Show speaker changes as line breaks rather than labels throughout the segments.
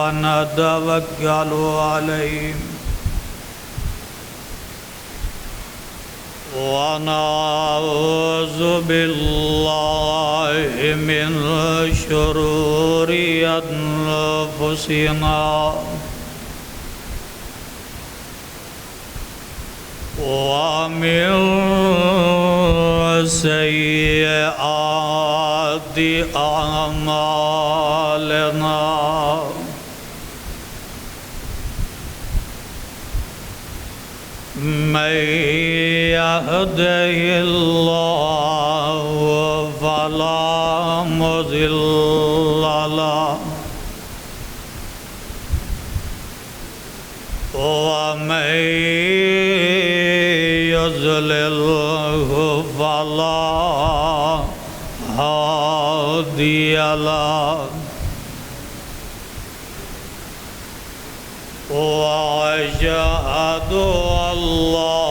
نتوكل عليه ونعوذ بالله من شرور أنفسنا ومن سيئات أعمالنا من يهده الله فلا مضل له ومن يضلله فلا هادي له وأشهد أن لا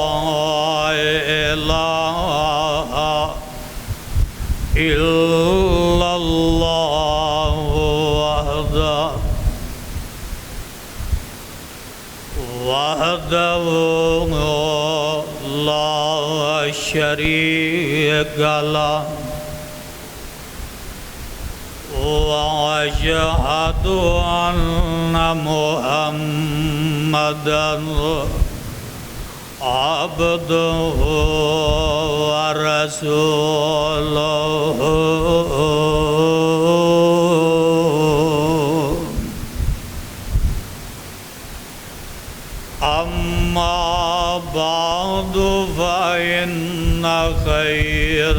إله إلا الله وحده لا شريك له وأشهد أن محمدًا عبده ورسوله أما بعد فإن خير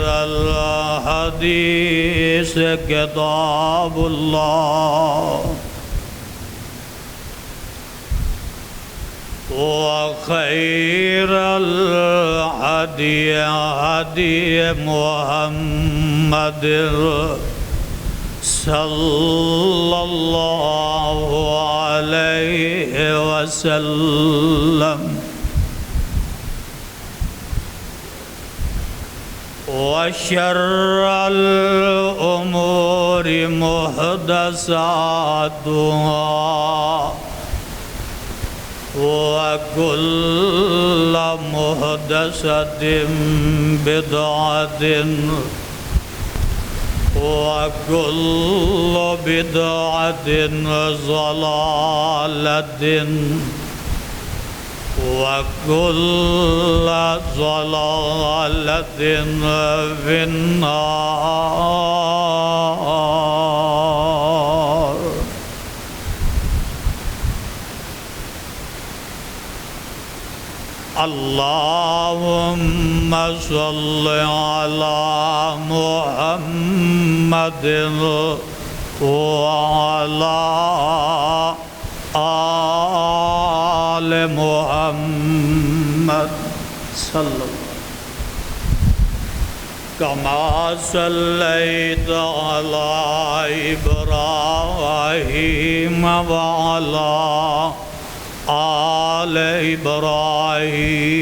الحديث كتاب الله وخير الهدي هدي محمد صلى الله عليه وسلم وشر الأمور محدثاتها وكل محدثة بدعة وكل بدعة ضلالة وكل ضلالة في النار. اللهم صل على محمد وعلى آل محمد صلى الله كما صليت على إبراهيم وعلى آل إبراهيم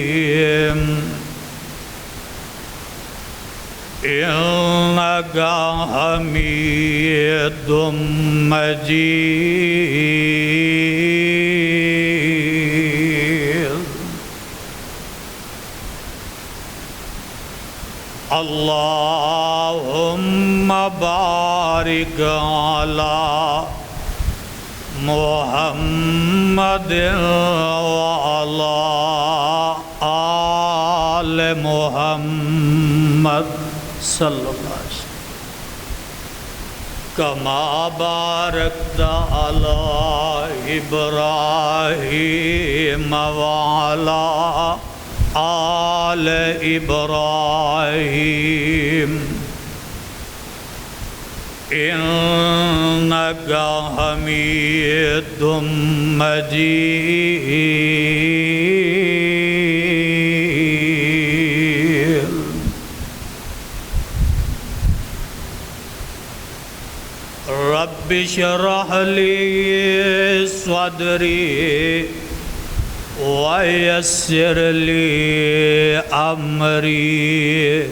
إنك حميد مجيد. اللهم بارك على محمد وعلى آل محمد صلى الله عليه وسلم كما باركت على إبراهيم وعلى آل إبراهيم إنك حميد مجيد. رب اشرح لي صدري ويسر لي أمري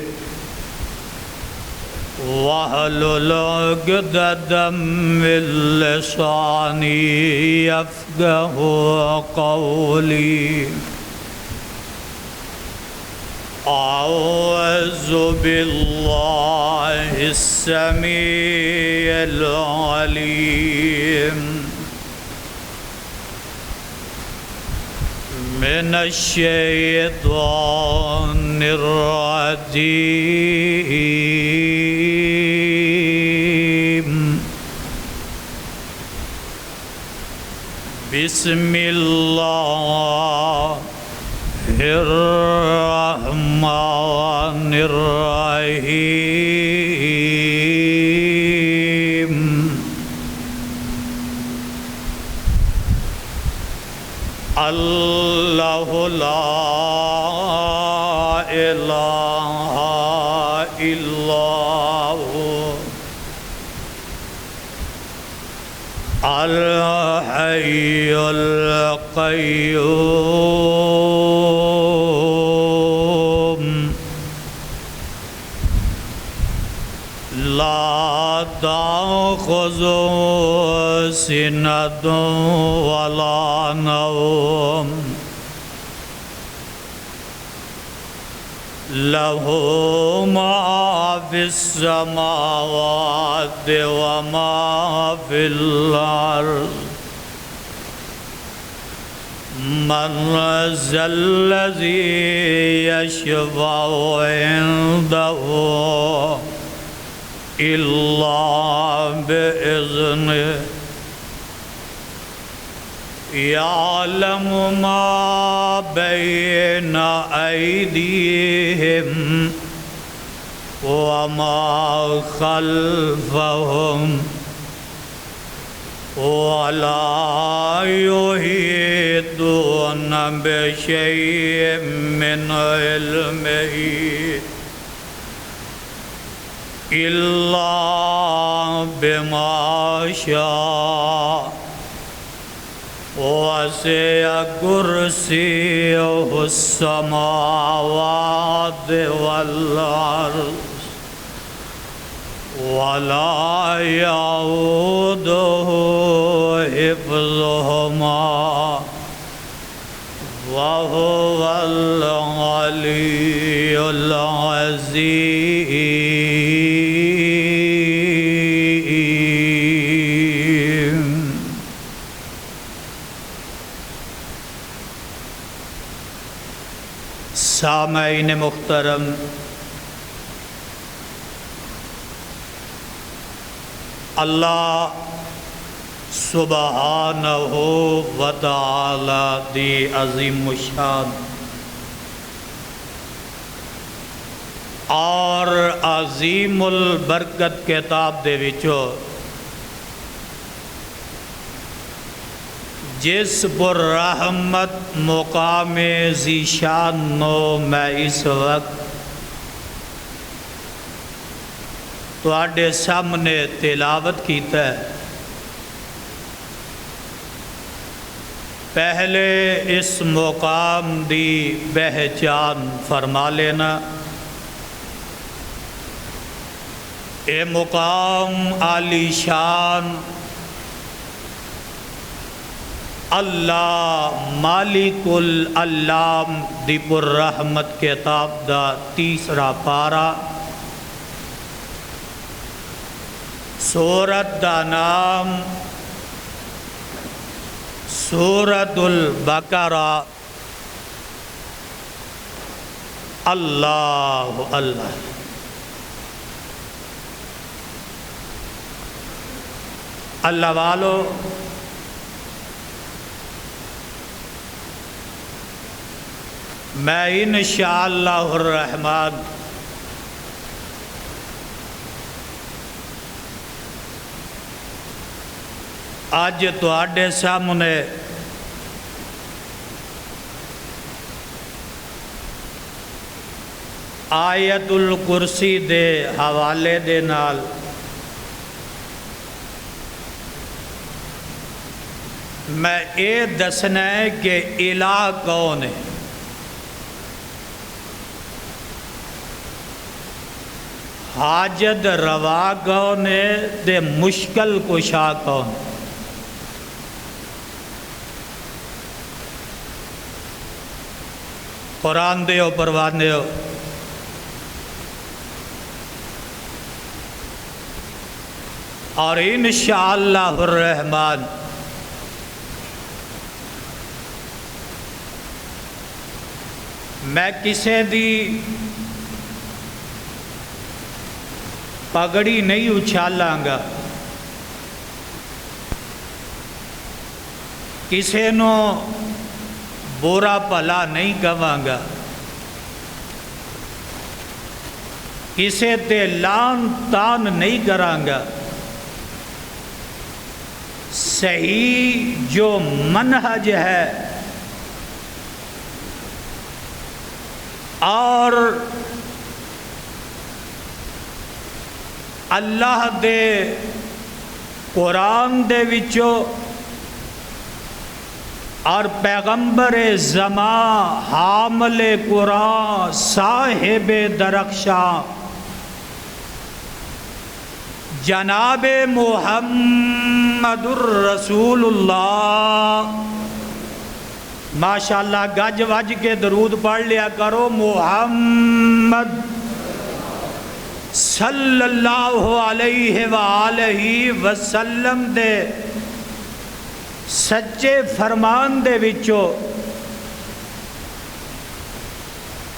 واحلل عقدة من لساني يفقهوا قولي أعوذ بالله السميع العليم من الشيطان الرجيم بسم الله الرحمن الرحيم الله لا إله إلا هو الحي القيوم لا تأخذه سنة ولا نوم له ما في السماوات وما في الأرض من ذا الذي يشفع عنده إلا بإذنه يعلم ما بين أيديهم وما خلفهم ولا يحيطون بشيء من علمه إلا بما شاء وسع كرسيه السماوات والأرض ولا يعوده حفظهما وهو العلي العظيم. سامعین محترم، اللہ سبحانہ و تعالی دی عظیم الشان اور عظیم البرکت کتاب دے وچوں جس پر رحمت مقام ذیشان نو میں اس وقت تواڈے سامنے تلاوت کیتا ہے، پہلے اس مقام دی پہچان فرما لینا۔ اے مقام عالی شان اللہ مالک العلام دی پر رحمت کتاب دا تیسرا پارا، سورت دا نام سورت البقرہ۔ اللہ اللہ، اللہ والو میں انشاءاللہ الرحمن آج تواڈے سامنے آیت الکرسی دے حوالے دے نال میں یہ دسنا ہے کہ الہ کون ہے۔ حاجت روا کون ہے تے مشکل کشا کون؟ قرآن دیو پروان دیو اور انشاءاللہ الرحمن میں کسے دی پگڑی نہیں اچھالاں گا، کسے نو برا بھلا نہیں کہواں گا، کسے تے لان تان نہیں کراں گا۔ صحیح جو منہج ہے اور اللہ دے قرآن دے وچو اور پیغمبر زمان حامل قرآن صاحب درخشاں جناب محمد الرسول اللہ، ماشاءاللہ گج وج کے درود پڑھ لیا کرو۔ محمد صلی اللہ علیہ وآلہ وسلم دے سچے فرمان دے وچو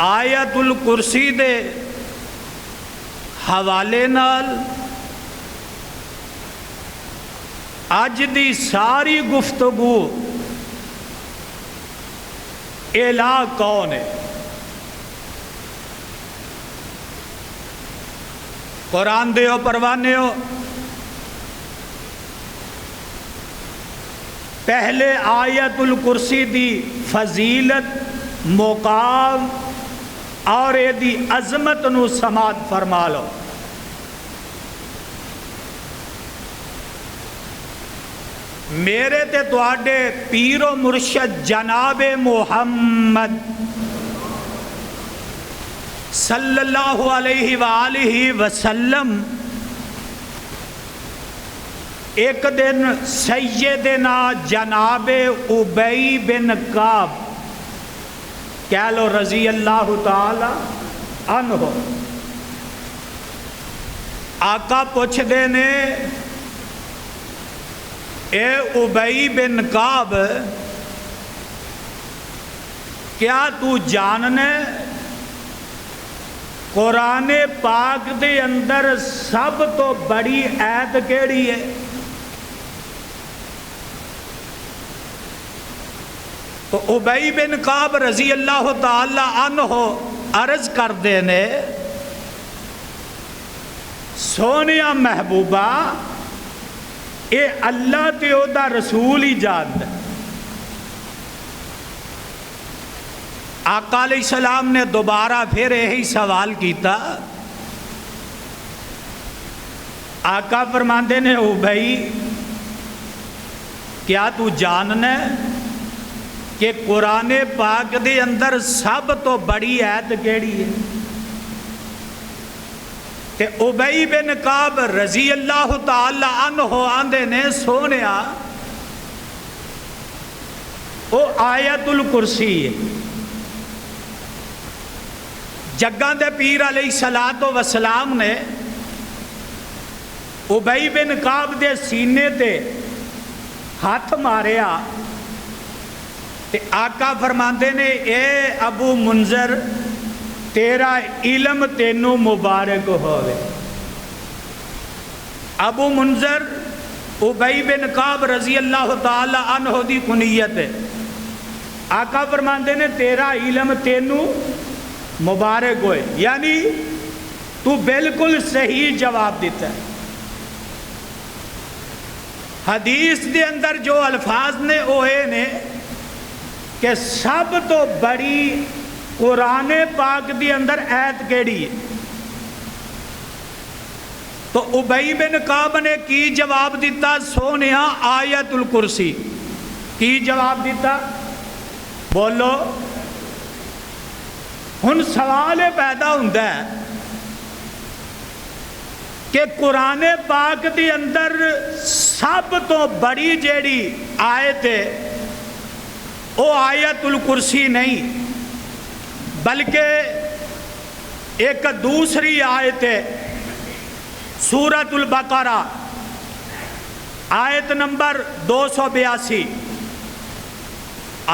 آیت الکرسی دے حوالے نال اج دی ساری گفتگو الہ کون ہے؟ قرآن دیو پروانے ہو، پہلے آیت الکرسی دی فضیلت مقام اور اے دی عظمت نو سماعت فرما لو۔ میرے تے تواڈے پیر و مرشد جناب محمد صلی اللہ علیہ وآلہ وسلم ایک دن سیدنا جناب ابی بن کعب کہہ لو رضی اللہ تعالی عنہ، آقا پوچھ دینے اے ابی بن کعب کیا تو جاننے قرآن پاک دے اندر سب تو بڑی آیت کیڑی ہے؟ تو ابی بن کعب رضی اللہ تعالی عنہ عرض کر دینے سونیا محبوبہ اے اللہ تے او دا رسول ہی جاندا۔ آقا علیہ السلام نے دوبارہ پھر یہی سوال کیتا، آقا فرماندے نے او بھائی کیا تو جاننا ہے کہ قرآن پاک دے اندر سب تو بڑی آیت کیڑی ہے؟ کہ ابی بن کعب رضی اللہ تعالی عنہ آندے نے سونیا او آیت الکرسی ہے۔ جگاں دے پیر علیہ السلام نے ابی بن کعب دے سینے تے ہاتھ ماریا تے آقا فرماندے نے اے ابو منذر تیرا علم تینوں مبارک ہوئے۔ ابو منذر ابی بن کعب رضی اللہ تعالی عنہ دی کنیت ہے۔ آقا فرماندے نے تیرا علم تینوں مبارک ہوئے، یعنی تو بالکل صحیح جواب دیتا ہے۔ حدیث دے اندر جو الفاظ نے اوہے نے کہ سب تو بڑی قرآن پاک دی اندر آیت کیڑی ہے؟ تو ابی بن کعب نے کی جواب دیتا سونیا آیت الکرسی۔ کی جواب دیتا بولو؟ ہن سوال پیدا ہوندا ہے کہ قرآن پاک دی اندر سب تو بڑی جیڑی آیت ہے وہ آیت الکرسی نہیں بلکہ ایک دوسری آیت ہے سورۃ البقرہ آیت نمبر 282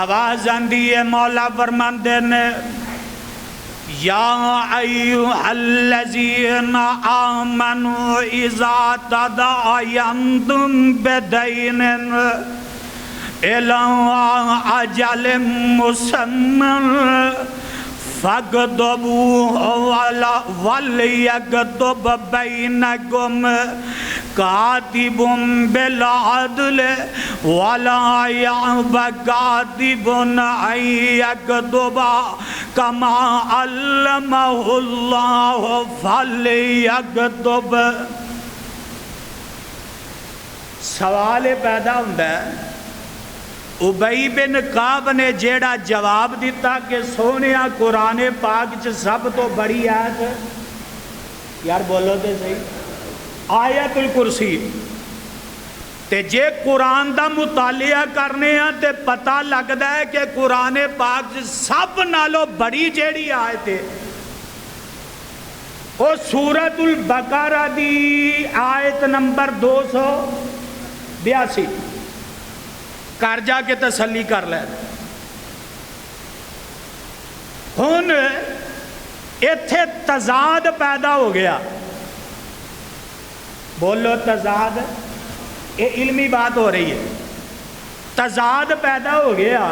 آواز آندی ہے مولا فرماندے نے یا ایھا الذین آمنوا اذا تداینتم بدین الی اجل مسمى فاكتبوه وليكتب بينكم كاتب بالعدل ولا يأب كاتب أن يكتب كما علمه الله فليكتب. سوال پیدا ہوتا ہے ابئی بن کعب نے جیڑا جواب دیتا کہ سونیا قرآن پاک چ سب تو بڑی آیت یار بولو تے صحیح آیت الکرسی تے جے قرآن دا مطالعہ کرنے ہیں تے پتہ لگدا ہے کہ قرآن پاک چ سب نالوں بڑی جیڑی آیت ہے وہ سورۃ البقرہ دی آیت نمبر 282 کر جا کے تسلی کر لے. ہن ایتھے تضاد پیدا ہو گیا بولو تضاد یہ علمی بات ہو رہی ہے تضاد پیدا ہو گیا.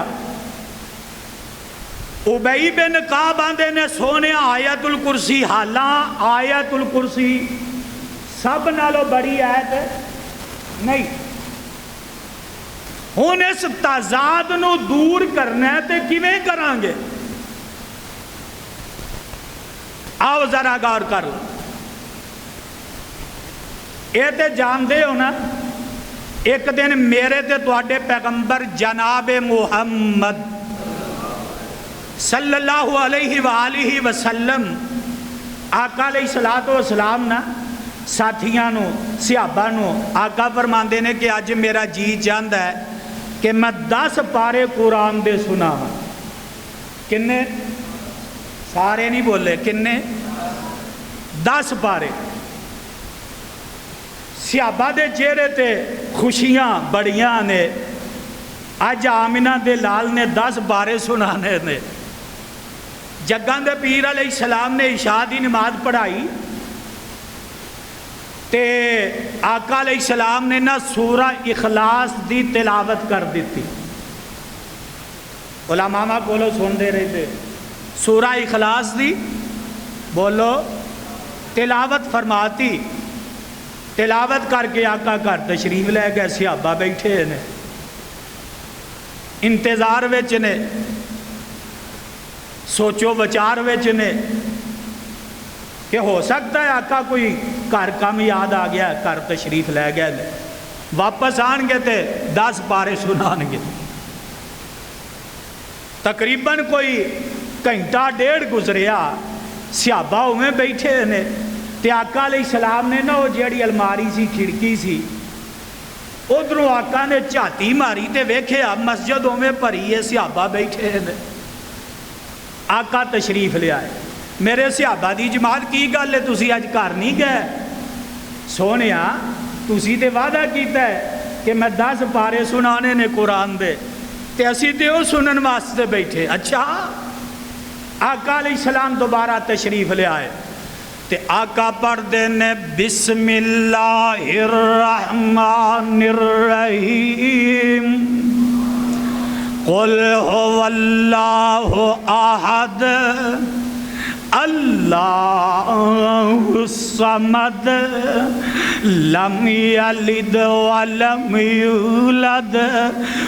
ابئی بن کعب آندے نے سونے آیت الکرسی حالاں آیت الکرسی سب نالوں بڑی آیت نہیں. ہن اس تضاد نو دور کرنا ہے تے کیویں کران گے آؤ ذرا غور کر لو. یہ تے جاندے ہو نا ایک دن میرے تے تواڈے پیغمبر جناب محمد صلی اللہ علیہ وآلہ وسلم آقا علیہ الصلوۃ والسلام نا ساتھیاں نو صحابہ نو آقا فرماندے نے کہ اج میرا جی چاہندا ہے کہ میں 10 پارے قرآن دے سنا ہاں. کنے سارے نہیں بولے کنے 10 پارے. صحابہ دے چہرے تے خوشیاں بڑیاں نے اج آمنہ دے لال نے 10 پارے سنانے نے. جگاں دے پیر علیہ السلام نے عشاء دی نماز پڑھائی تے آقا علیہ السلام نے نا سورہ اخلاص دی تلاوت کر دیتی. علماء بولو سن دے رہے تھے سورہ اخلاص دی بولو تلاوت فرماتی. تلاوت کر کے آقا گھر تشریف لے گئے. صحابہ بیٹھے نے انتظار وچ نے سوچو وچار وچ نے کہ ہو سکتا ہے آقا کوئی گھر کم یاد آ گیا گھر تشریف لے گئے واپس آن گے تے 10 پارے سنان گے. تقریباً کوئی گھنٹہ ڈیڑھ گزریا صحابہ ہوئے بیٹھے نے تے آقا علیہ السلام نے نا وہ جیڑی الماری سی کھڑکی سی ادھروں آقا نے جھاتی ماری تے ویکھیا مسجد ہوئے بھری ہے صحابہ بیٹھے نے. آقا تشریف لے آئے. میرے صحابہ دی جماعت کی گل ہے تسی اج گھر نہیں گئے سونیا تسی تے وعدہ کیتا ہے کہ میں 10 پارے سنانے نے قرآن دے تے اسی تے او سنن واسطے بیٹھے. اچھا آقا علیہ السلام دوبارہ تشریف لے آئے تے آقا پڑھ دے نے بسم اللہ الرحمن الرحیم قل هو اللہ احد اللہ الصمد لم یلد ولم یولد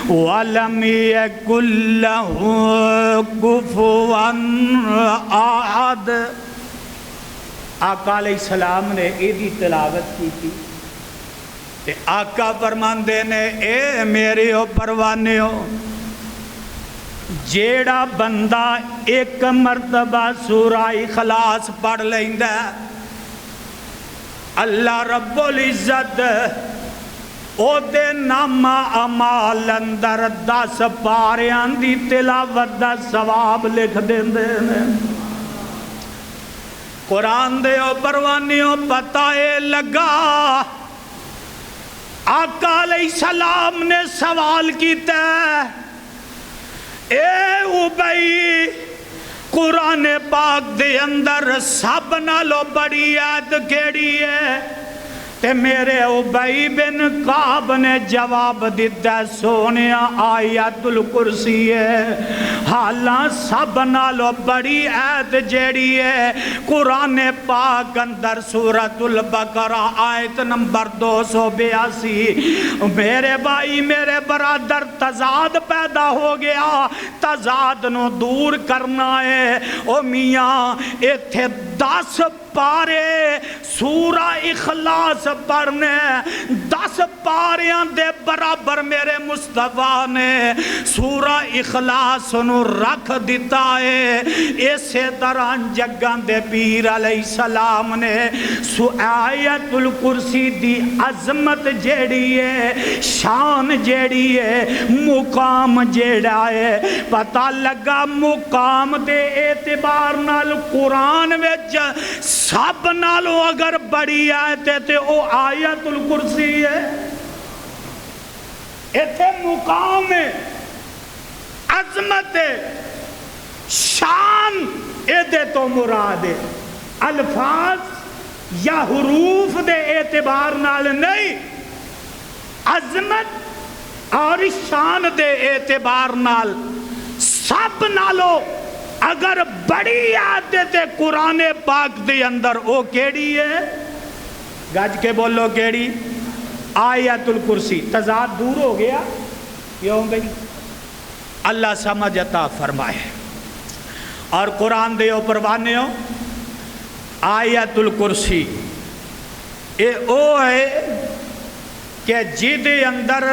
ولم یکن لہ کفوا احد. آقا علیہ السلام نے ایدی تلاوت کی تھی تے آقا فرماندے نے اے میرے او پروانے ہو جیڑا بندہ ایک مرتبہ سورہ اخلاص پڑھ لیندا اللہ رب العزت او دے نامہ اعمال اندر 10 پاریاں دی تلاوت دا ثواب لکھ دیندے نے۔ قرآن دے او پروانیوں پتہ اے لگا، آقا علیہ السلام نے سوال کیتا اے ابئی قرآن پاک دے اندر سب نالو بڑی آیت کیڑی ہے؟ تے میرے ابئی بن کعب نے جواب دیتا سونیا آیت الکرسی ہے، حالاں سب نالو بڑی آیت جیڑی ہے قرآن پاک اندر سورۃ البقرہ آیت نمبر 282۔ میرے بھائی میرے برادر تضاد پیدا ہو گیا، تضاد نو دور کرنا ہے۔ او میاں ایتھے 10 پارے سورہ اخلاص پڑھنے، 10 پاریاں دے برابر میرے مصطفیٰ نے سورہ اخلاص نو رکھ دیتا ہے۔ اسی طرح جگاں دے پیر علیہ السلام نے آیت الکرسی دی عظمت جیڑی ہے، شان جیڑی ہے، مقام جیڑا ہے، پتہ لگا مقام دے اعتبار نال قرآن وچ سب نالو اگر بڑی آیت ہے تے او آیت الکرسی ہے۔ ایتھے مقام ہے، عظمت ہے، شان اے دے تو مراد ہے، الفاظ یا حروف دے اعتبار نال نہیں، عظمت اور شان دے اعتبار نال سب نالو اگر بڑی عادت قرآن پاک دے اندر او کیڑی ہے؟ گج کے بولو کیڑی؟ آیت الکرسی۔ تضاد دور ہو گیا کیوں بھئی؟ اللہ سمجھ عطا فرمائے۔ اور قرآن دے اوپر وانیوں آیت الکرسی اے او ہے کہ جدے اندر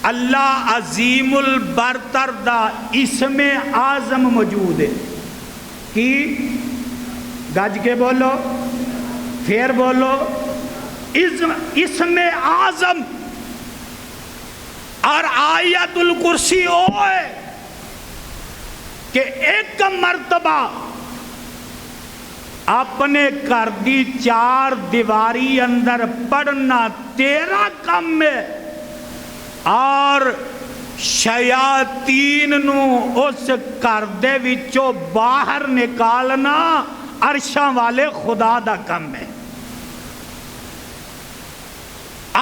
اللہ عظیم البرتر دا اسم اعظم موجود ہے۔ کی؟ گج کے بولو، پھر بولو، اسم اعظم۔ اور آیت الکرسی او ہے کہ ایک مرتبہ اپنے گھر دی 4 دیواری اندر پڑھنا تیرا کم ہے، اور شیاطین نو اس گھر دے وچوں باہر نکالنا عرشاں والے خدا دا کم ہے۔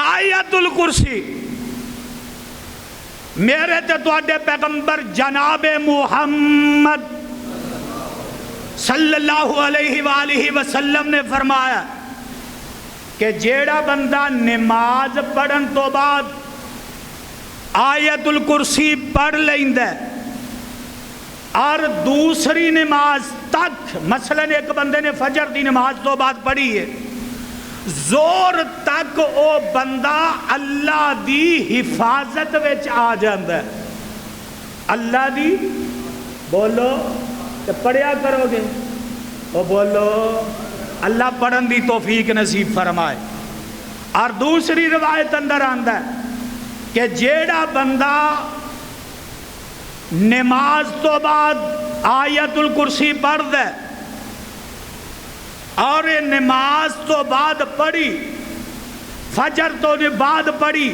آیت الکرسی میرے تے تواڈے پیغمبر جناب محمد صلی اللہ علیہ وآلہ وسلم نے فرمایا کہ جیڑا بندہ نماز پڑھن تو بعد آیت الکرسی پڑھ لیندہ اور دوسری نماز تک، مثلا ایک بندے نے فجر دی نماز تو بعد پڑھی ہے، زور تک او بندہ اللہ دی حفاظت وچ آ جاندہ ہے۔ اللہ دی بولو تو پڑھیا کرو گے، او بولو اللہ پڑھن دی توفیق نصیب فرمائے۔ اور دوسری روایت اندر آندہ ہے کہ جیڑا بندہ نماز تو بعد آیت الکرسی پڑھ دے اور نماز تو بعد پڑھی، فجر تو بعد پڑھی،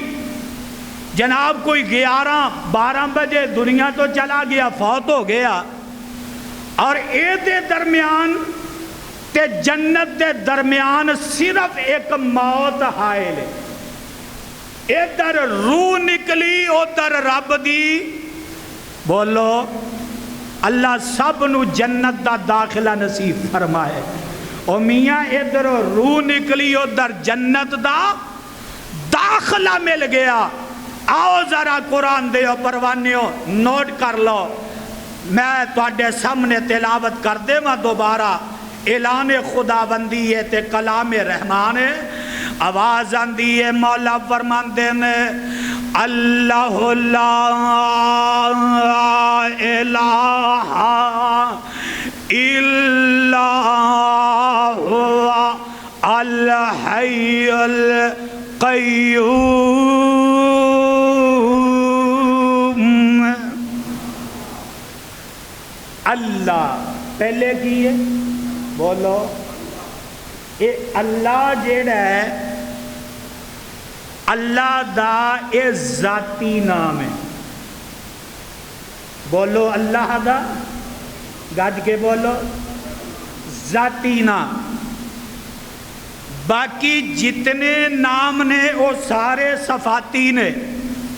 جناب کوئی 11-12 بجے دنیا تو چلا گیا، فوت ہو گیا، اور اے دے درمیان تے جنت دے درمیان صرف ایک موت حائل ہے، ادھر روح نکلی ادھر رب دی، بولو اللہ سب نو جنت دا داخلہ نصیب فرمائے۔ او میاں ادھر روح نکلی ادھر جنت دا داخلہ مل گیا۔ آؤ ذرا قرآن دے پروانیوں نوٹ کر لو، میں تواڈے سامنے تلاوت کر دے میں دوبارہ، اعلان خداوندی ہے تے کلام رحمان ہے، آواز آندی ہے، مولا فرماندے نے اللہ لا الہ الا هو الحی قیوم۔ اللہ پہلے کی ہے، بولو اے اللہ جیڑا ہے، اللہ دا اے ذاتی نام ہے، بولو اللہ دا، گج کے بولو ذاتی نام۔ باقی جتنے نام نے وہ سارے صفاتی نے،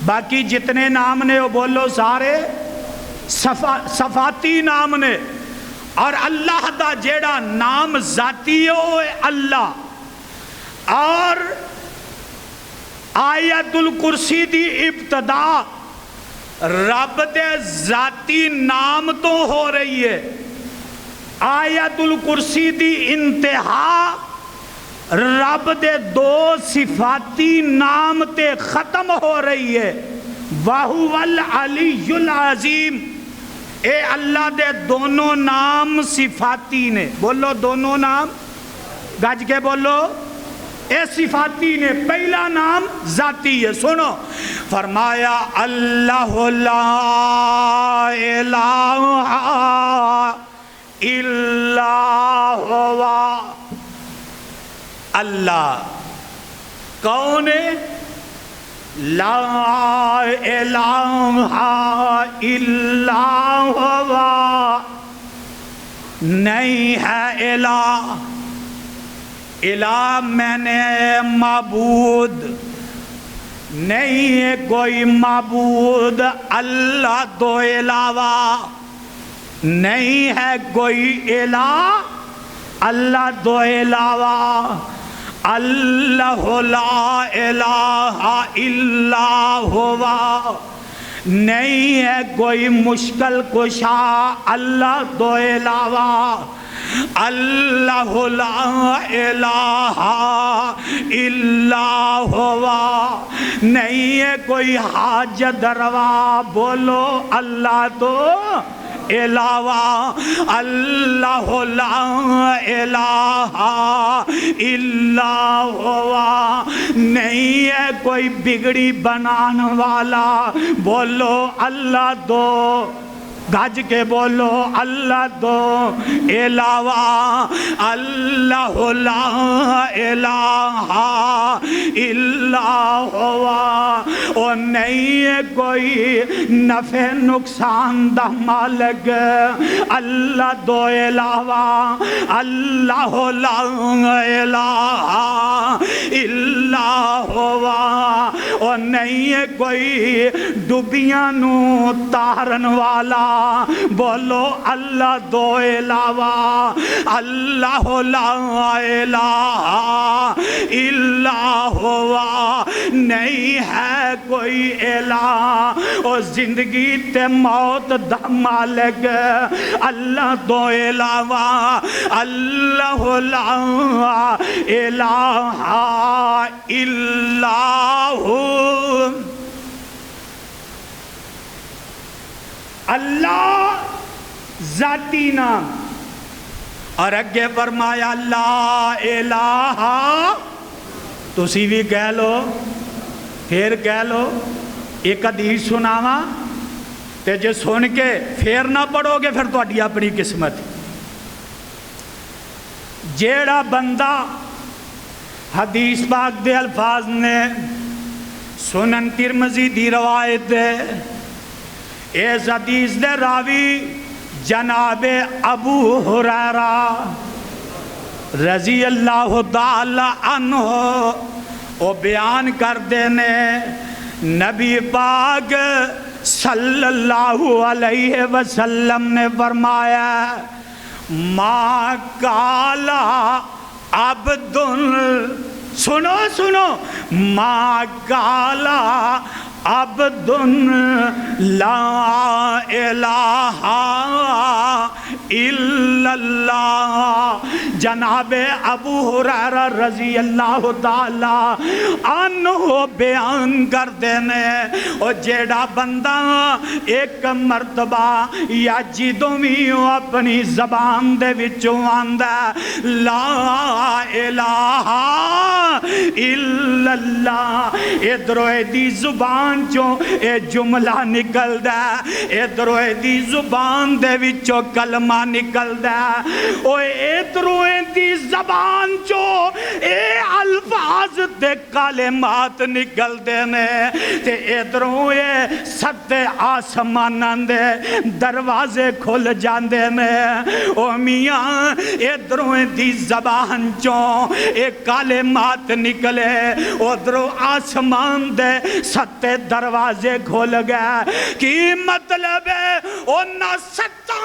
باقی جتنے نام نے وہ بولو سارے صفاتی نام نے، اور اللہ دا جیڑا نام ذاتی ہے وہ ہے اللہ۔ اور آیت الکرسی دی ابتدا رب دے ذاتی نام تو ہو رہی ہے، آیت الکرسی دی انتہا رب دے دو صفاتی نام تے ختم ہو رہی ہے، وَهُوَ الْعَلِيُّ الْعَظِيمُ۔ اے اللہ دے دونوں نام صفاتی نے، بولو دونوں نام، گج کے بولو اے صفاتی نے، پہلا نام ذاتی ہے۔ سنو فرمایا اللہ لا الہ الا هو، اللہ کون ہے؟ لا الہ الا هو، نہیں ہے الہ، الہ میں نے معبود نہیں ہے کوئی معبود اللہ تو علاوہ، نہیں ہے کوئی الہ اللہ تو علاوہ، اللہ لا الہ الا ہوا، نہیں ہے کوئی مشکل کشا اللہ تو علاوہ، اللہ لا الہ الا ہوا، نہیں ہے کوئی حاجت روا، بولو اللہ تو علاوہ، اللہ لا الہ الا ہوا، نہیں ہے کوئی بگڑی بنانے والا، بولو اللہ دو، گج کے بولو اللہ دو علاوہ، اللہ لا الہ الا ہوا، اور نہیں ہے کوئی نفع نقصان دا مالک اللہ دو علاوہ، اللہ لا الہ الا ہوا، اور نہیں ہے کوئی ڈوبیاں نو تارن والا، بولو اللہ دو علاوہ، اللہ لا الہ الا ہوا، نہیں ہے کوئی الہ، اور زندگی تے موت دا مالک اللہ دو علاوہ، اللہ لا الہ الا ہو۔ اللہ ذاتی نام، اور اگے فرمایا لا الہ، تسی بھی کہہ لو پھر کہہ لو، ایک حدیث سناواں تے جے سن کے پھر نہ پڑھو گے پھر تہاڈی اپنی قسمت۔ جیڑا بندہ حدیث پاک دے الفاظ نے سنن ترمذی دی روایت ہے، اس حدیث دے راوی جناب ابو ہریرہ رضی اللہ تعالی عنہ وہ بیان کر دینے، نبی پاک صلی اللہ علیہ وسلم نے فرمایا ما کالا عبد، سنو سنو، ما کالا عبد لا الہ الا اللہ، جناب ابو ہریرہ رضی اللہ تعالی عنہ بیان کر دینے او جیڑا بندہ ایک مرتبہ یا جدوں بھی اپنی زبان دے وچوں آندا لا الہ الا اللہ ادھروں دی زبان چوں اے جملہ نکل دا ادھروں دی زبان دے وچوں کلمہ نکل دا او ادھروں دی زبان چوں اے الفاظ دے کلمات نکل دینے تے ادھروں اے ستے آسماناں دے دروازے کھل جاندے نے او میاں ادھروں دی زبان چوں اے کلمات نکلے ادھروں آسمان دے ستے دروازے کھل گئے کی مطلب ہے انہاں ستا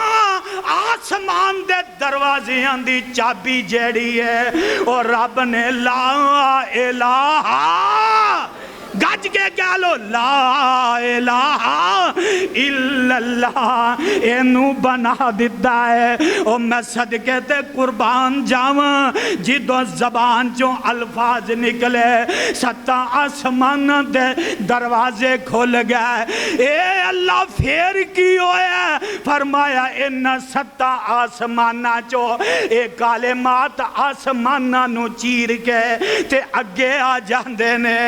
آسمان دے دروازے دی چابی جیڑی ہے اور رب نے لا الہ گج کے کہہ لو لا الہ الا اللہ اینو بنا دیتا ہے اور میں صدقے تے قربان جاواں جدوں زبان چوں الفاظ نکلے ستا آسمان دے دروازے کھل گئے اے اللہ پھر کی ہویا فرمایا ان ستا آسماناں چوں اے کلمات آسماناں نو چیر کے تے اگے آ جاندے نے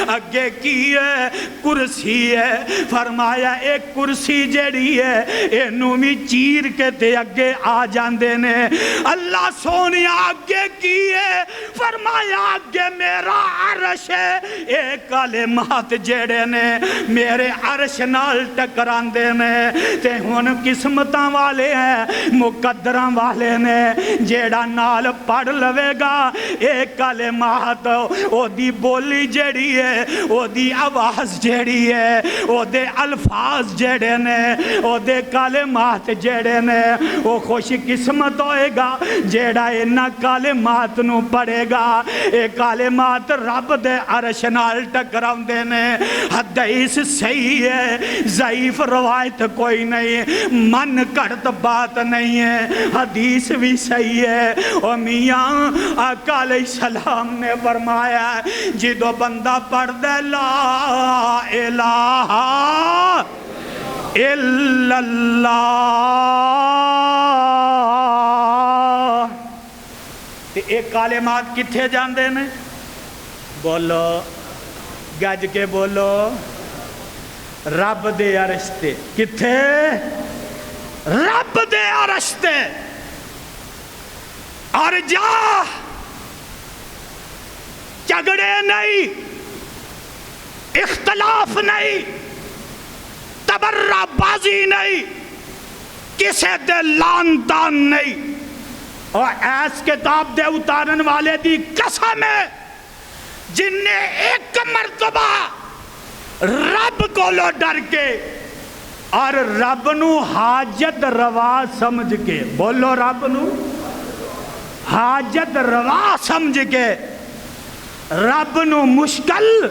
اگے کی ہے کرسی ہے فرمایا ایک کرسی جڑی ہے اینو بھی چیر کے تے اگے آ جاندے نے اللہ سونی آگے کی ہے فرمایا آگے میرا عرش ہے اے کلمات جڑے نے میرے عرش نال ٹکراندے نے تے ہن قسمتاں والے ہیں مقدراں والے نے جیڑا نال پڑھ لوے گا اے کلمات او دی بولی جڑی ہے او دی آواز جیڑی ہے او دے الفاظ جیڑے نے او دے کلمات جیڑے نے او خوش قسمت ہوئے گا جیڑا انہا کلمات نو پڑھے گا اے کلمات رب دے عرش نال ٹکراؤں دے نے حدیث صحیح ہے ضعیف روایت کوئی نہیں من کڑت بات نہیں ہے حدیث بھی صحیح ہے او میاں آقا علیہ السلام نے فرمایا جدو بندہ پڑھ دے لا الہ الا اللہ تے ایک کلمات کتھے جاندے نے بولو گج کے بولو رب دے عرش تے کتھے رب دے عرش تے اور جا جھگڑے نہیں اختلاف نہیں تبرہ بازی نہیں کسے دے لان تان نہیں اور ایس کتاب دے اتارن والے دی قسم ہے جن نے ایک مرتبہ رب کو لو ڈر کے اور رب نو حاجت روا سمجھ کے بولو رب نو حاجت روا سمجھ کے رب نو مشکل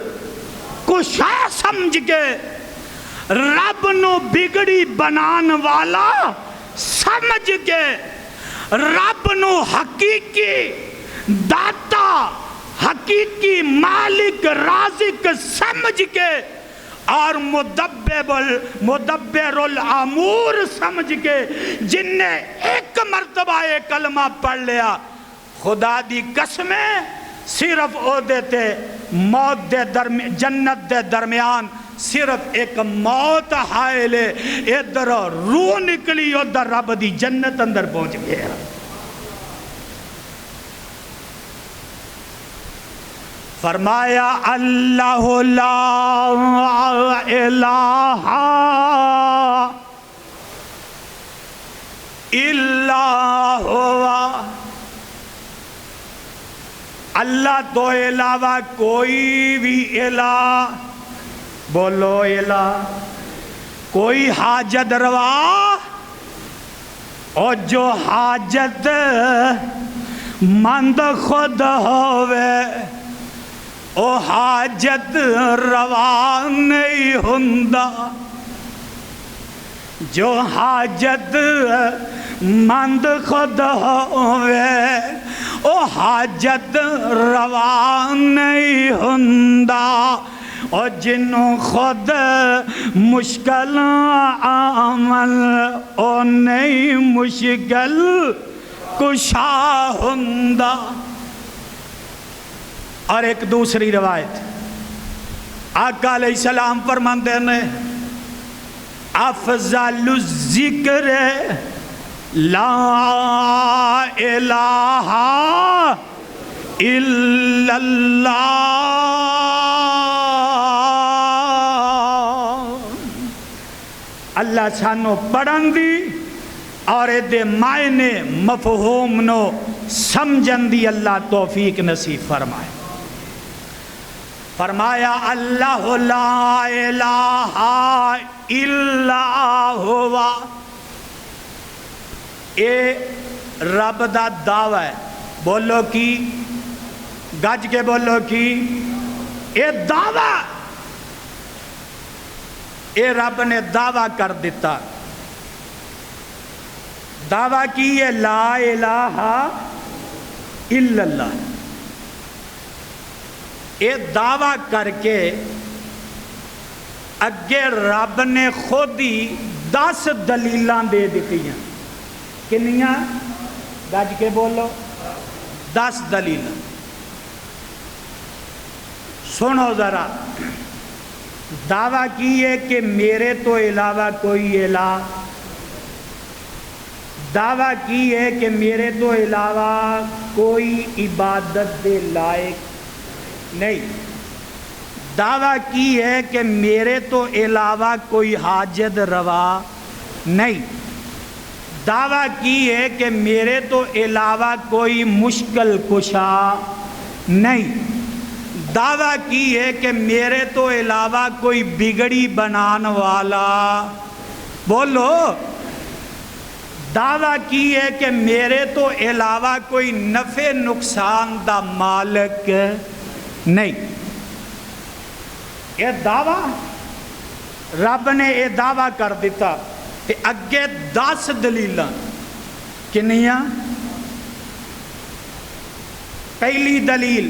کشا سمجھ کے رب نو بگڑی بنان والا سمجھ کے رب نو حقیقی داتا حقیقی مالک رازق سمجھ کے اور مدبر الامور سمجھ کے جن نے ایک مرتبہ ایک کلمہ پڑھ لیا خدا دی قسمیں صرف او دیتے موت دے جنت دے درمیان صرف ایک موت حائلے ادھر روح نکلی ادھر رب دی جنت اندر پہنچ گیا فرمایا اللہ لا الہ الا ہوا اللہ تو علاوہ کوئی بھی الہ بولو الہ کوئی حاجت روا اور جو حاجت مند خود ہوئے او حاجت روا نہیں ہوندا جو حاجت مند خود ہوئے او حاجت روا نہیں ہوندا، اور جنوں خود مشکل عمل او نہیں مشکل کشا ہوندا۔ اور ایک دوسری روایت آقا علیہ السلام فرماندے نے افضل الذکر لا الہ الا اللہ، اللہ سانو پڑھن دی اور دے معنی مفہوم نو سمجھن دی اللہ توفیق نصیب فرمائے۔ فرمایا اللہ لا الہ الا ہوا، اے رب دا دعویٰ ہے، بولو کی گج کے بولو کی، اے دعویٰ، اے رب نے دعویٰ کر دیتا، دعویٰ کی ہے لا الہ الا اللہ، اے دعویٰ کر کے اگے رب نے خود ہی 10 دلیلاں دے دیتی ہیں، کنیاں گج کے بولو 10 دلیلاں۔ سنو ذرا، دعویٰ کی ہے کہ میرے تو علاوہ کوئی الہ، دعویٰ کی ہے کہ میرے تو علاوہ کوئی عبادت دے لائق نہیں، دعویٰ کی ہے کہ میرے تو علاوہ کوئی حاجت روا نہیں، دعویٰ کی ہے کہ میرے تو علاوہ کوئی مشکل کشا نہیں، دعویٰ کی ہے کہ میرے تو علاوہ کوئی بگڑی بنان والا، بولو، دعویٰ کی ہے کہ میرے تو علاوہ کوئی نفع نقصان دا مالک نہیں۔ یہ دعویٰ رب نے یہ دعویٰ کر دیتا کہ اگے 10 دلیلاں کنیاں؟ پہلی دلیل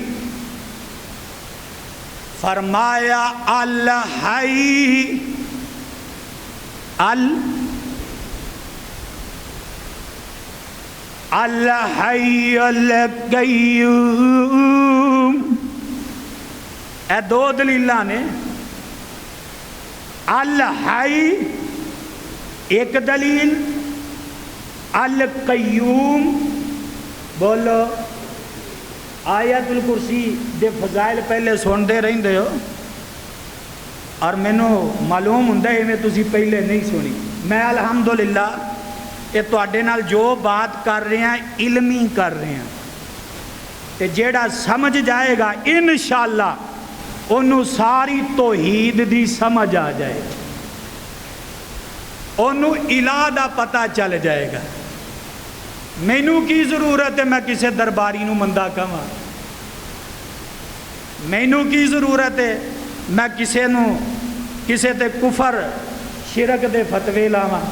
فرمایا الحی الحی القیوم، اے 2 دلیلاں نے، الحی ایک دلیل، القیوم بولو، آیت الکرسی دے فضائل پہلے سنتے رہندے ہو اور مینوں معلوم ہوندا ہے میں تسی پہلے نہیں سنی، میں الحمدللہ یہ تواڈے نال جو بات کر رہے ہیں علمی کر رہے ہیں، تے جیڑا سمجھ جائے گا انشاءاللہ انہوں ساری توحید دی سمجھ آ جائے گا، انہوں الہ دا پتہ چل جائے گا۔ مینوں کی ضرورت ہے میں کسے درباری نو مندہ کہاں، مینوں کی ضرورت ہے میں کسے تے کفر شرک دے فتوے لاواں،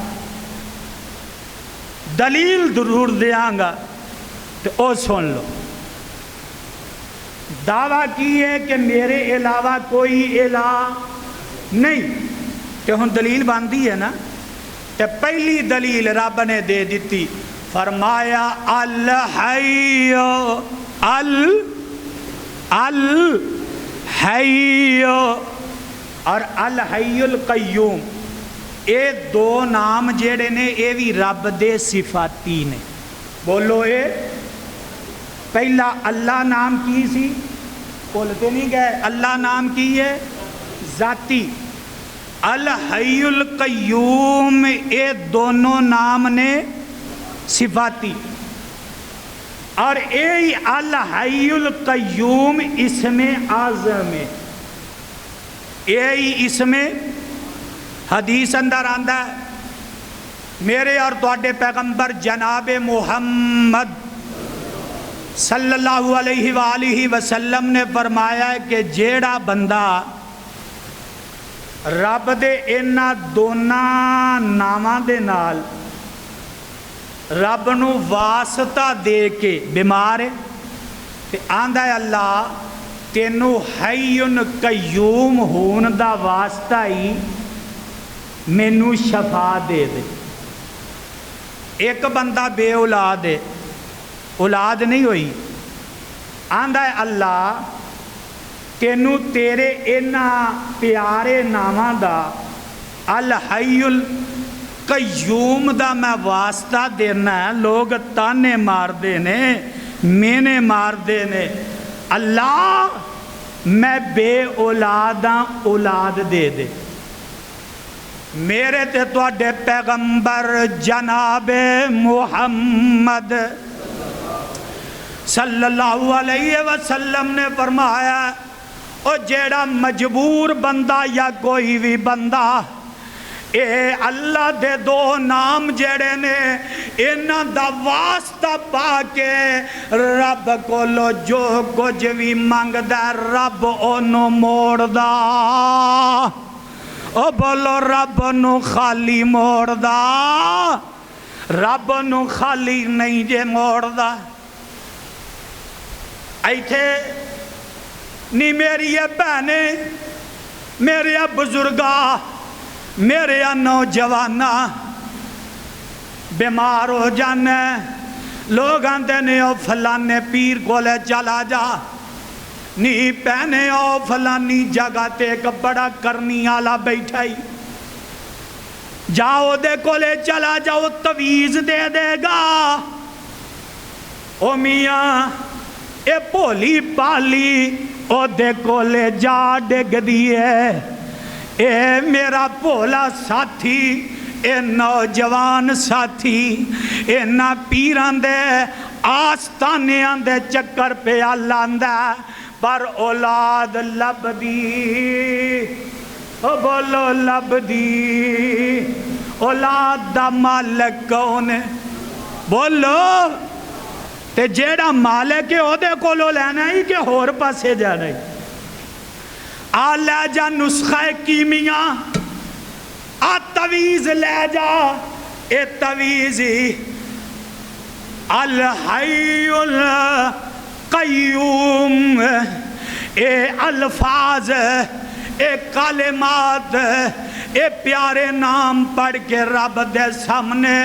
دلیل ضرور دیاں گا تو او سن لو۔ دعویٰ کی ہے کہ میرے علاوہ کوئی الہ نہیں، کہ ہن دلیل باندھی ہے نا، تو پہلی دلیل رب نے دے دیتی، فرمایا الحی الحی اور الحی القیوم، اے 2 نام جیڑے نے اے بھی رب دے صفاتی نے، بولو اے پہلا اللہ نام کی سی، بولتے نہیں گئے، اللہ نام کی ہے ذاتی، الحی القیوم اے دونوں نام نے صفاتی، اور اے الحی القیوم اسم اعظم ہے، اے اسم حدیث اندر آندہ ہے، میرے اور تواڈے پیغمبر جناب محمد صلی اللہ علیہ وآلہ وسلم نے فرمایا ہے کہ جیڑا بندہ رب دے انہاں دوناں ناماں دے نال رب نو واسطہ دے کے بیمار ہے تے آندا ہے اللہ تینو حیٌ قیوم ہون دا واسطہ ہی مینو شفا دے دے۔ ایک بندہ بے اولاد ہے، اولاد نہیں ہوئی، آندا ہے اللہ تینو تیرے انہاں پیارے ناماں دا الحی القیوم دا میں واسطہ دینا ہے۔ لوگ تانے مار دینے، مینے مار دینے، اللہ میں بے اولاداں اولاد دے دے۔ میرے تے تواڈے پیغمبر جناب محمد صلی اللہ علیہ وسلم نے فرمایا او جیڑا مجبور بندہ یا کوئی بھی بندہ اے اللہ دے دو نام جڑے نے انہاں دا واسطہ پا کے رب کولو جو کچھ بھی منگدا رب اونوں موڑ دا۔ او بولو رب نو خالی موڑ دا، رب نو خالی نہیں جے موڑ دا۔ ایتھے نی میری بہنے، میرے بزرگا، میرے نوجوانا بیمار ہو جانے، لوگ آندے نے او فلانے پیر کولے چلا جا، نی پہنے او فلانی جگہ تے ایک بڑا کرنی آلا بیٹھائی، جاؤ دے کولے چلا جاؤ تویز دے دے گا۔ او میاں اے پولی پالی او دے کولے جا ڈگ دیئے، اے میرا پولا ساتھی، اے نوجوان ساتھی، اے نا پیران دے آستانیاں دے چکر پہ آلاندہ پر اولاد لب دی۔ او بولو لب دی۔ اولاد دا مالک کون ہے؟ بولو تے جیڑا مالک ہے او دے کولو لینا ہی کہ ہور پاسے جانا ہی؟ آ لے جا نسخہ کیمیاں، آ تویز لے جا، اے تویزی الحی القیوم، اے الفاظ، اے کلمات، اے پیارے نام پڑھ کے رب دے سامنے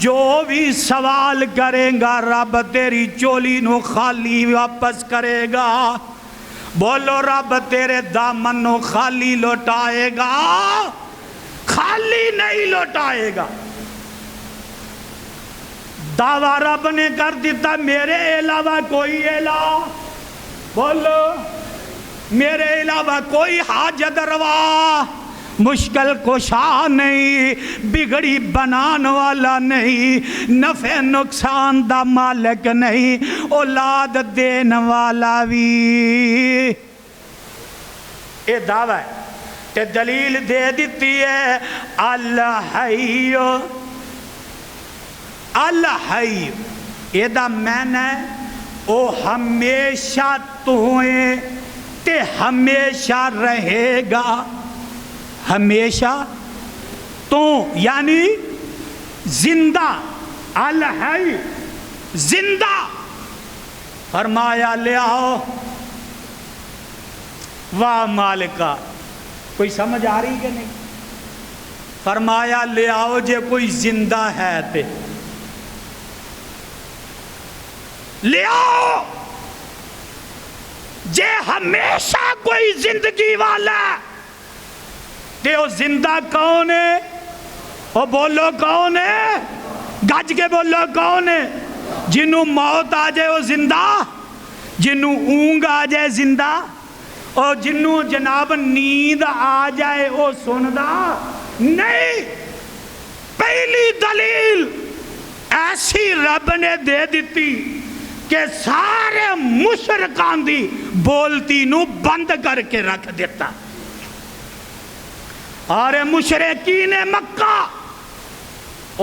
جو بھی سوال کرے گا رب تیری چولی نو خالی واپس کرے گا۔ بولو رب تیرے دامن نو خالی لوٹائے گا، خالی نہیں لوٹائے گا۔ دعویٰ رب نے کر دیتا میرے علاوہ کوئی الہ، بولو میرے علاوہ کوئی حاجت روا، مشکل کشا نہیں، بگڑی بنان والا نہیں، نفع نقصان دا مالک نہیں، اولاد دین والا بھی۔ اے دعویٰ ہے تے دلیل دے دیتی ہے الحی الحی، اے دا معنی او ہمیشہ توئے تے ہمیشہ رہے گا، ہمیشہ تو یعنی زندہ، الحی زندہ۔ فرمایا لے آؤ، واہ مالکہ، کوئی سمجھ آ رہی کہ نہیں؟ فرمایا لے آؤ جے کوئی زندہ ہے تے لے آؤ، جے ہمیشہ کوئی زندگی والا تے وہ زندہ کون ہے؟ وہ بولو کون ہے؟ گج کے بولو کون ہے؟ جنہوں موت آ جائے وہ زندہ، جنہوں اونگ آ جائے زندہ، اور جنہوں جناب نیند آ جائے وہ سندہ نہیں۔ پہلی دلیل ایسی رب نے دے دیتی کہ سارے مشرکان دی بولتی نو بند کر کے رکھ دیتا۔ اور مشرکین مکہ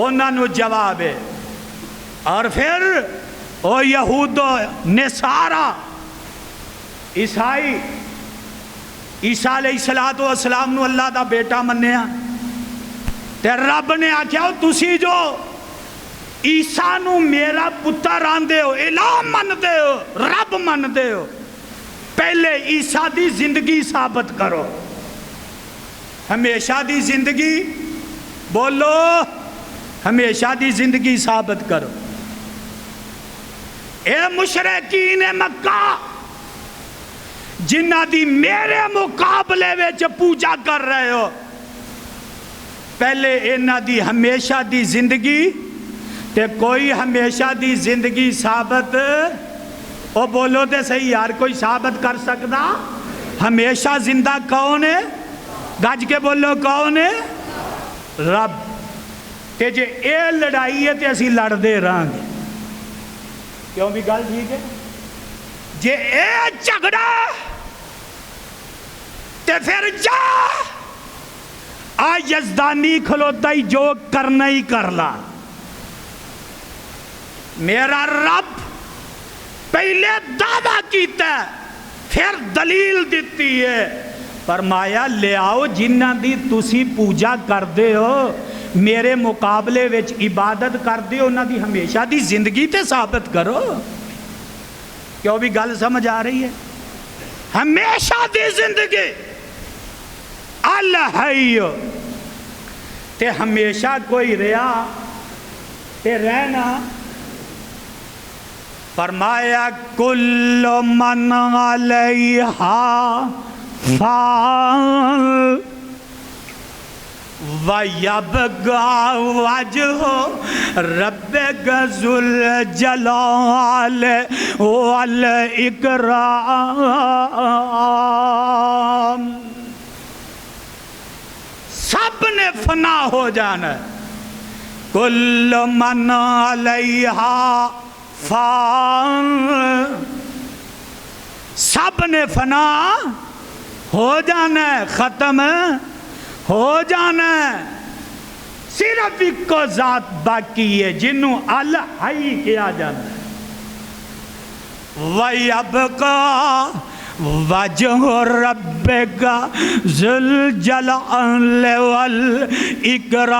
انہاں نو جواب ہے، اور پھر او یہود و نصارہ عیسائی عیسیٰ علیہ السلام نو اللہ دا بیٹا منیا تے رب نے آکھیا تسی جو عیسیٰ نو میرا پتر آندے ہو، الہ من دے ہو، رب من دے ہو، پہلے عیسیٰ دی زندگی ثابت کرو، ہمیشہ دی زندگی، بولو ہمیشہ دی زندگی ثابت کرو۔ اے مشرکین مکہ جنہ دی میرے مقابلے وچ پوجا کر رہے ہو، پہلے انہ دی ہمیشہ دی زندگی تے کوئی ہمیشہ دی زندگی ثابت او بولو تے صحیح یار کوئی ثابت کر سکتا؟ ہمیشہ زندہ کون ہے؟ گج کے بولو کون ہے؟ رب۔ تے جے اے لڑائی ہے تے اسی لڑ دے رہاں گے، کیوں بھی گل ٹھیک ہے؟ جے اے جھگڑا تے پھر جا آ یزدانی کھلوتا ہی جو کرنا ہی کر لا، میرا رب پہلے دعویٰ کیتا ہے پھر دلیل دیتی ہے، فرمایا لے آؤ جنہ دی تسی پوجا کر دے ہو میرے مقابلے وچ عبادت کر دے ہو، انہ دی ہمیشہ دی زندگی تے ثابت کرو۔ کیوں بھی گل سمجھ آ رہی ہے؟ ہمیشہ دی زندگی الحیو تے ہمیشہ کوئی رہا تے رہنا، فرمایا کل من علیہا فان وَيَبْقَى وَجْهُ رَبِّكَ ذُو الْجَلَالِ وَالْإِكْرَامِ، سب نے فنا ہو جانا ہے، کل من علیہا فان، سب نے فنا ہو جانا ہے، ختم ہو جانا ہے، صرف ایک کو ذات باقی ہے جنہوں الحی کیا جانا ہے، وَيَبْقَى وَجْهُ رَبِّكَ ذُو الْجَلَالِ وَالْإِكْرَامِ۔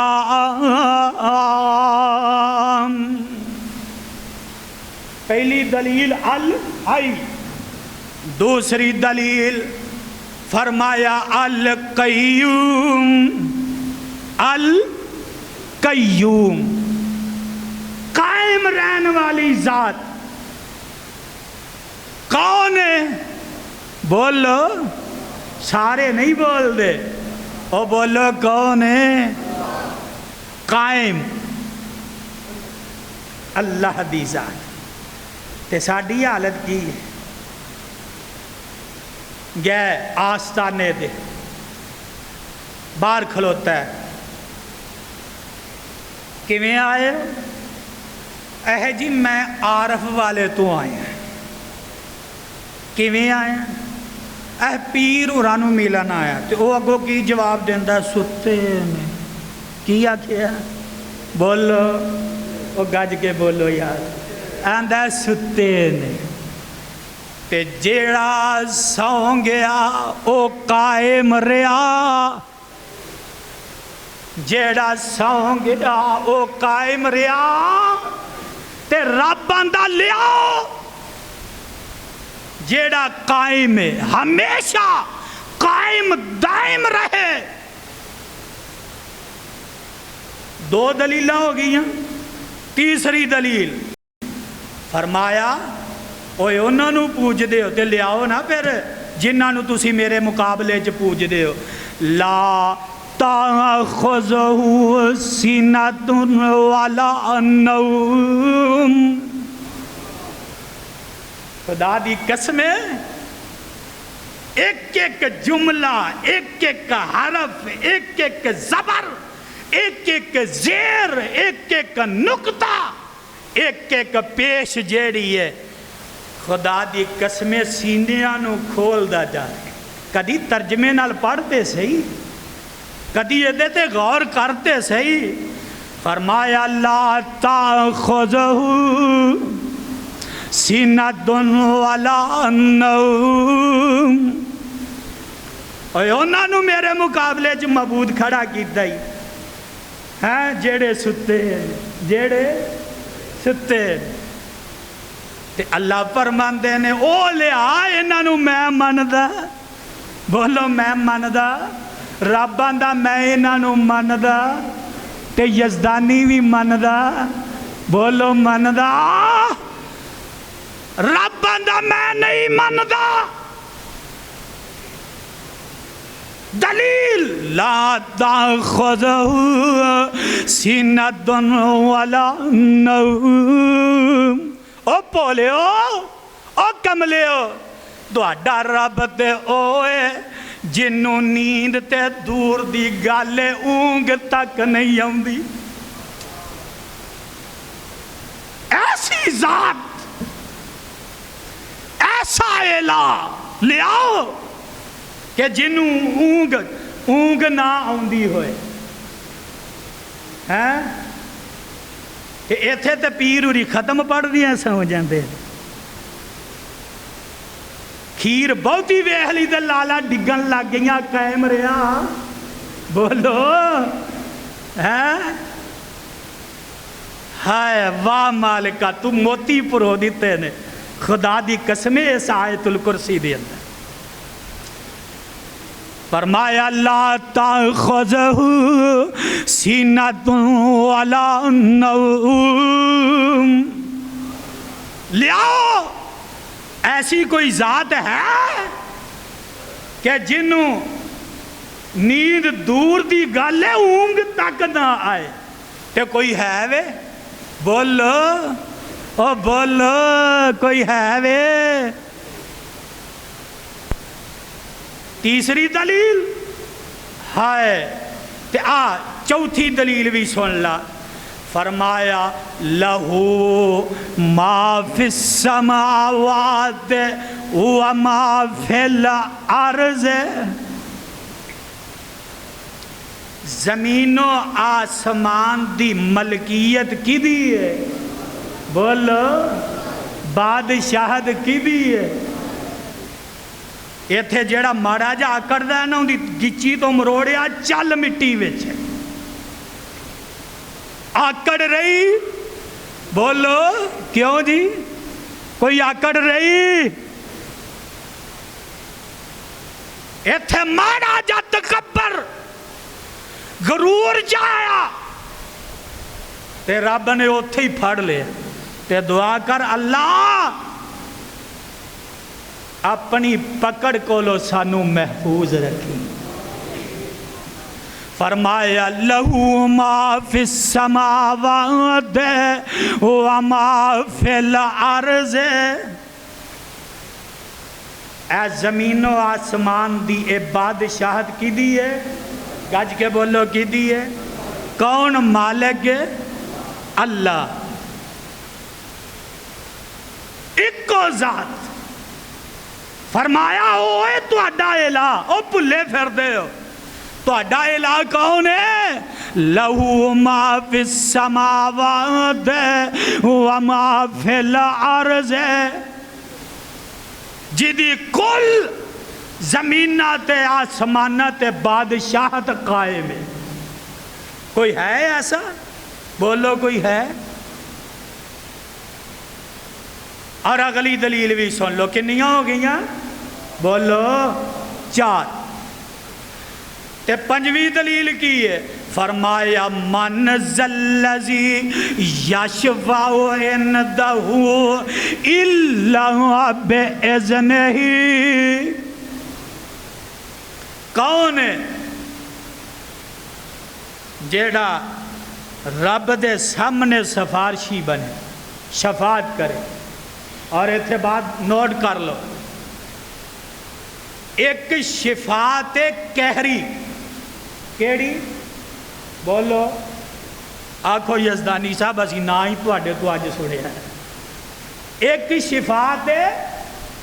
پہلی دلیل الحی، دوسری دلیل فرمایا القیوم، القیوم قائم رہنے والی ذات کون ہے؟ بولو، سارے نہیں بول دے، او بولو کون ہے؟ قائم اللہ دی ذات۔ تے ساڈی حالت کی ہے؟ گئے آستانے دے باہر کھلوتا ہے، کیویں آئے؟ اے جی میں عارف والے تو آئے ہیں، کیویں آئے ہیں؟ اے پیر اورانو ملن آیا، تے او اگو کی جواب دیندا ستے نے، کی آکھیا؟ بولو، او گج کے بولو یار، آندا ستے نے، تے جیڑا سو گیا او قائم رہا، جیڑا سو گیا او قائم رہا، تے رب آندا لیاؤ جیڑا قائم ہے ہمیشہ قائم دائم رہے۔ دو دلیلہ ہو گئی ہیں، تیسری دلیل فرمایا اوے انہوں نے پوچھ دے ہو تے لے آؤ نا پھر جنہاں نو تسی میرے مقابلے چ پوچھ دے ہو، لا تاخذہ سنۃ ولا نوم، خدا دی قسم ہے ایک ایک جملہ، ایک ایک حرف، ایک ایک زبر، ایک ایک زیر، ایک ایک نقطہ، ایک ایک پیش جیڑی ہے خدا دی قسم سینیاں نو کھول دا جا رہے، کدی ترجمے نال پڑھتے صحیح، کدی یہ تے غور کرتے صحیح۔ فرمایا لا تاخذہ سنۃ ولا نوم، اوے انہاں نو میرے مقابلے چ معبود کھڑا کیتا ہی ہیں جیڑے ستے جیڑے ستے تے اللہ فرماندے نے او لیا انہاں نو میں مندا بولو میں مندا رب آندا میں انہاں نو مندا تے یزدانی بھی مندا بولو مندا رب آندا میں نہیں مندا دلیل لا تاخذہ سینۃ ولا نوم او پولیو او کملیو تہاڈا رب تے اوے جنوں نیند تے دور دی گل اونگ تک نہیں آندی ایسی ذات ایسا الہ لیاؤ کہ جنوں اونگ نہ آندی ہوئے ہیں کہ ایتھے تے پیر ہوری ختم پڑھ دیاں سو جاندے کھیر بہتی ویہلی دے لالا ڈگن لگ گئیاں قائم رہا بولو ہیں ہائے واہ مالکہ تو موتی پرو دیتے نے خدا دی قسمیں اس آیت الکرسی دی اندر فرمایا لا تاخذہ سینۃ ولا نوم لیاؤ ایسی کوئی ذات ہے کہ جنوں نیند دور دی گل ہے اونگ تک نہ آئے تے کوئی ہے وے بولو او بولو کوئی ہے وے تیسری دلیل ہائے تے چوتھی دلیل بھی سن لا فرمایا لہو ما فی السماوات وما فی الارض زمین و آسمان دی ملکیت کی دی ہے بولو بادشاہت کی دی ہے ایتھے جیڑا ماڑا جا کردہ ہے نا اندھی گچی تو مروڑیا چل مٹی وچ آکڑ رہی بولو کیوں جی کوئی آکڑ رہی ایتھے ماڑا جا تکبر غرور جایا تے رب نے اوتھے ہی پھڑ لے تے دعا کر اللہ اپنی پکڑ کو لو سانو محفوظ رکھی فرمایا لہو ما فی السماوات وما فی الارض اے زمین و آسمان دی اے بادشاہت کی دی ہے گج کے بولو کی دی ہے کون مالک ہے اللہ ایک کو ذات فرمایا اوے تو اڈا الہ او پلے پھر دے ہو تو اڈا الہ کون ہے لہو ما فی السماوات وما فی الارض جدی کل زمینات آسمانات بادشاہت قائم ہے کوئی ہے ایسا بولو کوئی ہے اور اگلی دلیل بھی سن لو کنیاں ہو گئیاں بولو 4 تے 5ویں دلیل کی ہے فرمایا من ذلذی یشفع عندہ الا باذنہ کون ہے جیڑا رب دے سامنے سفارشی بنے شفاعت کرے اور ایتھے بات نوٹ کر لو ایک شفاعت قہری کیڑی بولو آکھو یزدانی صاحب اسی نہ ہی تو آڈے تو آج سوڑے ہیں ایک شفاعت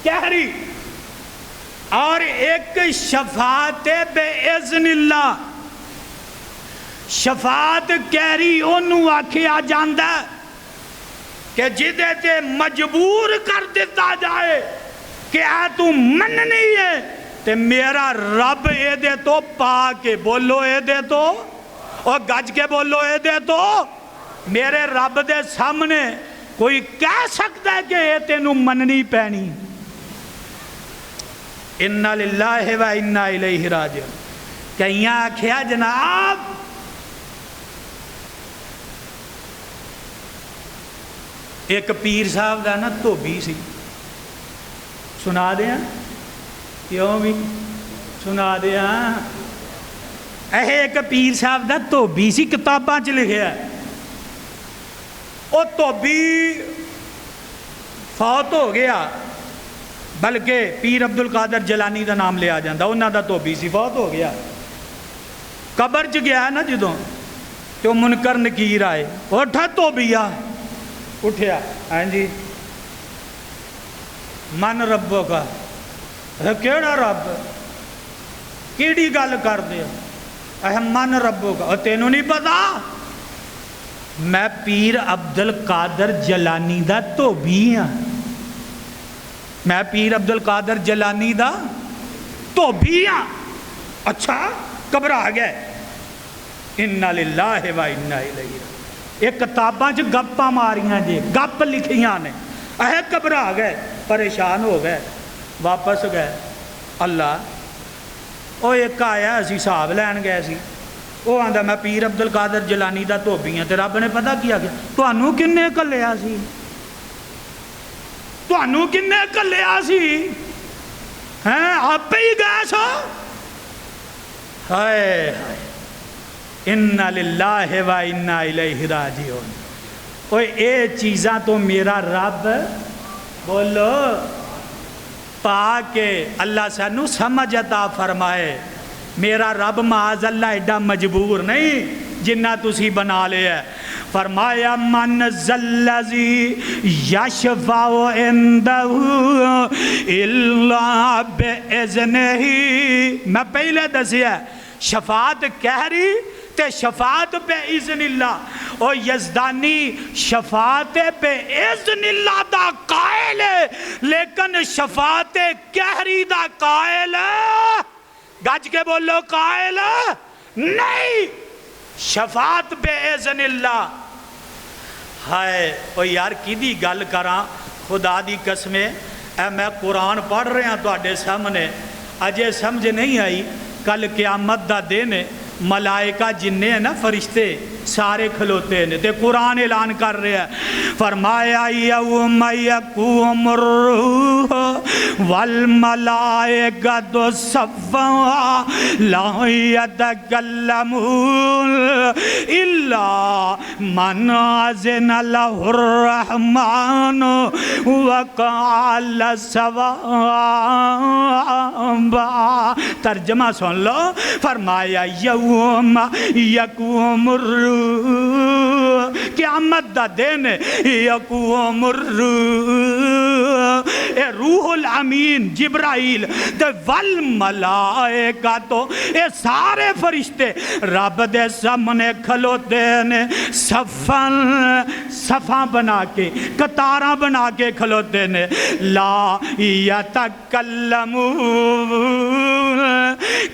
قہری اور ایک شفاعت بے اذن اللہ شفاعت قہری انہوں آکھیا جاندہ کہ جدے تے مجبور کر دیتا جائے کہ تو مننی ہے تے میرا رب اے دے تو پا کے بولو اے دے تو اور گج کے بولو اے دے تو میرے رب دے سامنے کوئی کہہ سکتا ہے کہ اے تینوں مننی پینی. اِنَّا لِلَّهِ وَإِنَّا إِلَيْهِ رَاجِعُونَ. کہیں آکھیا جناب ایک پیر صاحب دا نا دھوبی سی. سنا دیاں کیوں بھی سنا دیاں. ایک پیر صاحب دا دھوبی سی کتاباں چ لکھیا ہے. وہ دھوبی فوت ہو گیا بلکہ پیر عبد القادر جیلانی دا نام لیا جاندہ. انہاں دا دھوبی سی فوت ہو گیا. قبر چ گیا نا جدوں تو منکر نکیر آئے. اٹھا دھوبیا اٹھیا. ہاں جی من ربو کا کیڑا رب کیڑی گل کر دے من ربو کا. اور تینوں نہیں پتا میں پیر عبد القادر جیلانی دا دھوبی ہاں. میں پیر عبد القادر جیلانی دا دھوبی ہاں. اچھا گھبرا گئے. اِنَّا لِلَّهِ وَإِنَّا إِلَيْهِ. یہ کتاباں چ گپاں ماریاں جی گپ لکھیاں نے. گھبرا گئے پریشان ہو گئے واپس گئے. اللہ وہ ایک آیا اسی حساب لین گئے سی. وہ آندا میں پیر عبد القادر جیلانی دا دھوبی ہاں. تے رب نے پتہ کیا کہ تانوں کنے کلیا سی تانوں کنے کلیا سی ہیں آپ ہی گئے سو. ہائے ہائے اِنَّا لِلَّهِ وَإِنَّا إِلَيْهِ رَاجِعُونَ. اوے اے چیزاں تو میرا رب بولو پا کے اللہ سانو سمجھ عطا فرمائے. میرا رب معاذ اللہ ایڈا مجبور نہیں جنہ تسی بنا لے ہے. فرمایا من ذَلَّذِي یشفع عندہ الا بِإِذْنِہ. میں پہلے دسیا شفاعت کہری تے شفاعت بے اذن اللہ. او یزدانی شفاعت بے اذن اللہ دا قائل ہے لیکن شفاعت کہری دا قائل ہے. گج کے بولو قائل نہیں. شفاعت بے اذن اللہ. ہائے او یار کی دی گل کراں خدا دی قسمیں. اے میں قرآن پڑھ رہا تو آڈے سامنے اجے سمجھ نہیں آئی. کل قیامت دا دن ملائکہ جننے ہیں نا فرشتے سارے کھلوتے ہیں تے قرآن اعلان کر رہے ہیں. فرمایا یوم یقوم الروح والملائکۃ صفا لا یتکلمون الا من اذن لہ الرحمن وقال صوابا. ترجمہ سن لو. فرمایا یوم یقوم الروح قیامت دا دن یقوم الروح اے روح الامین جبرائیل تے والملائکہ تو اے سارے فرشتے رب دے سامنے کھلوتے نے صفاں بنا کے قطاراں بنا کے کھلوتے نے. لا یتکلمون.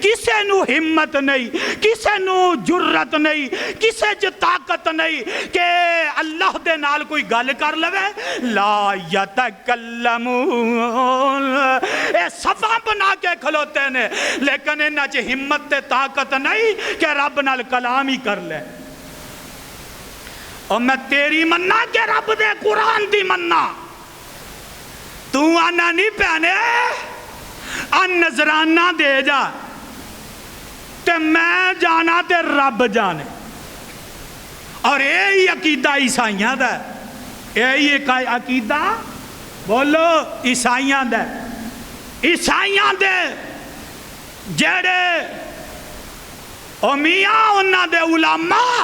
کسے نو ہمت نہیں کسے نو جرت نہیں کسے جو طاقت نہیں کہ اللہ دے نال کوئی گل کر لوے. لا یتکلمون. اے صفا بنا کے کھلوتے نے لیکن انہاں چ ہمت تے طاقت نہیں کہ رب نال کلام ہی کر لے. اور میں تیری مننا کہ رب دے قرآن دی مننا. تو آنا نہیں پہنے ان نظرانہ دے جا تے میں جانا تے رب جانے. اور یہی عقیدہ عیسائیاں دا. یہی عقیدہ بولو عیسائیاں دا. عیسائیاں دے جڑے میاں انہاں دے علماء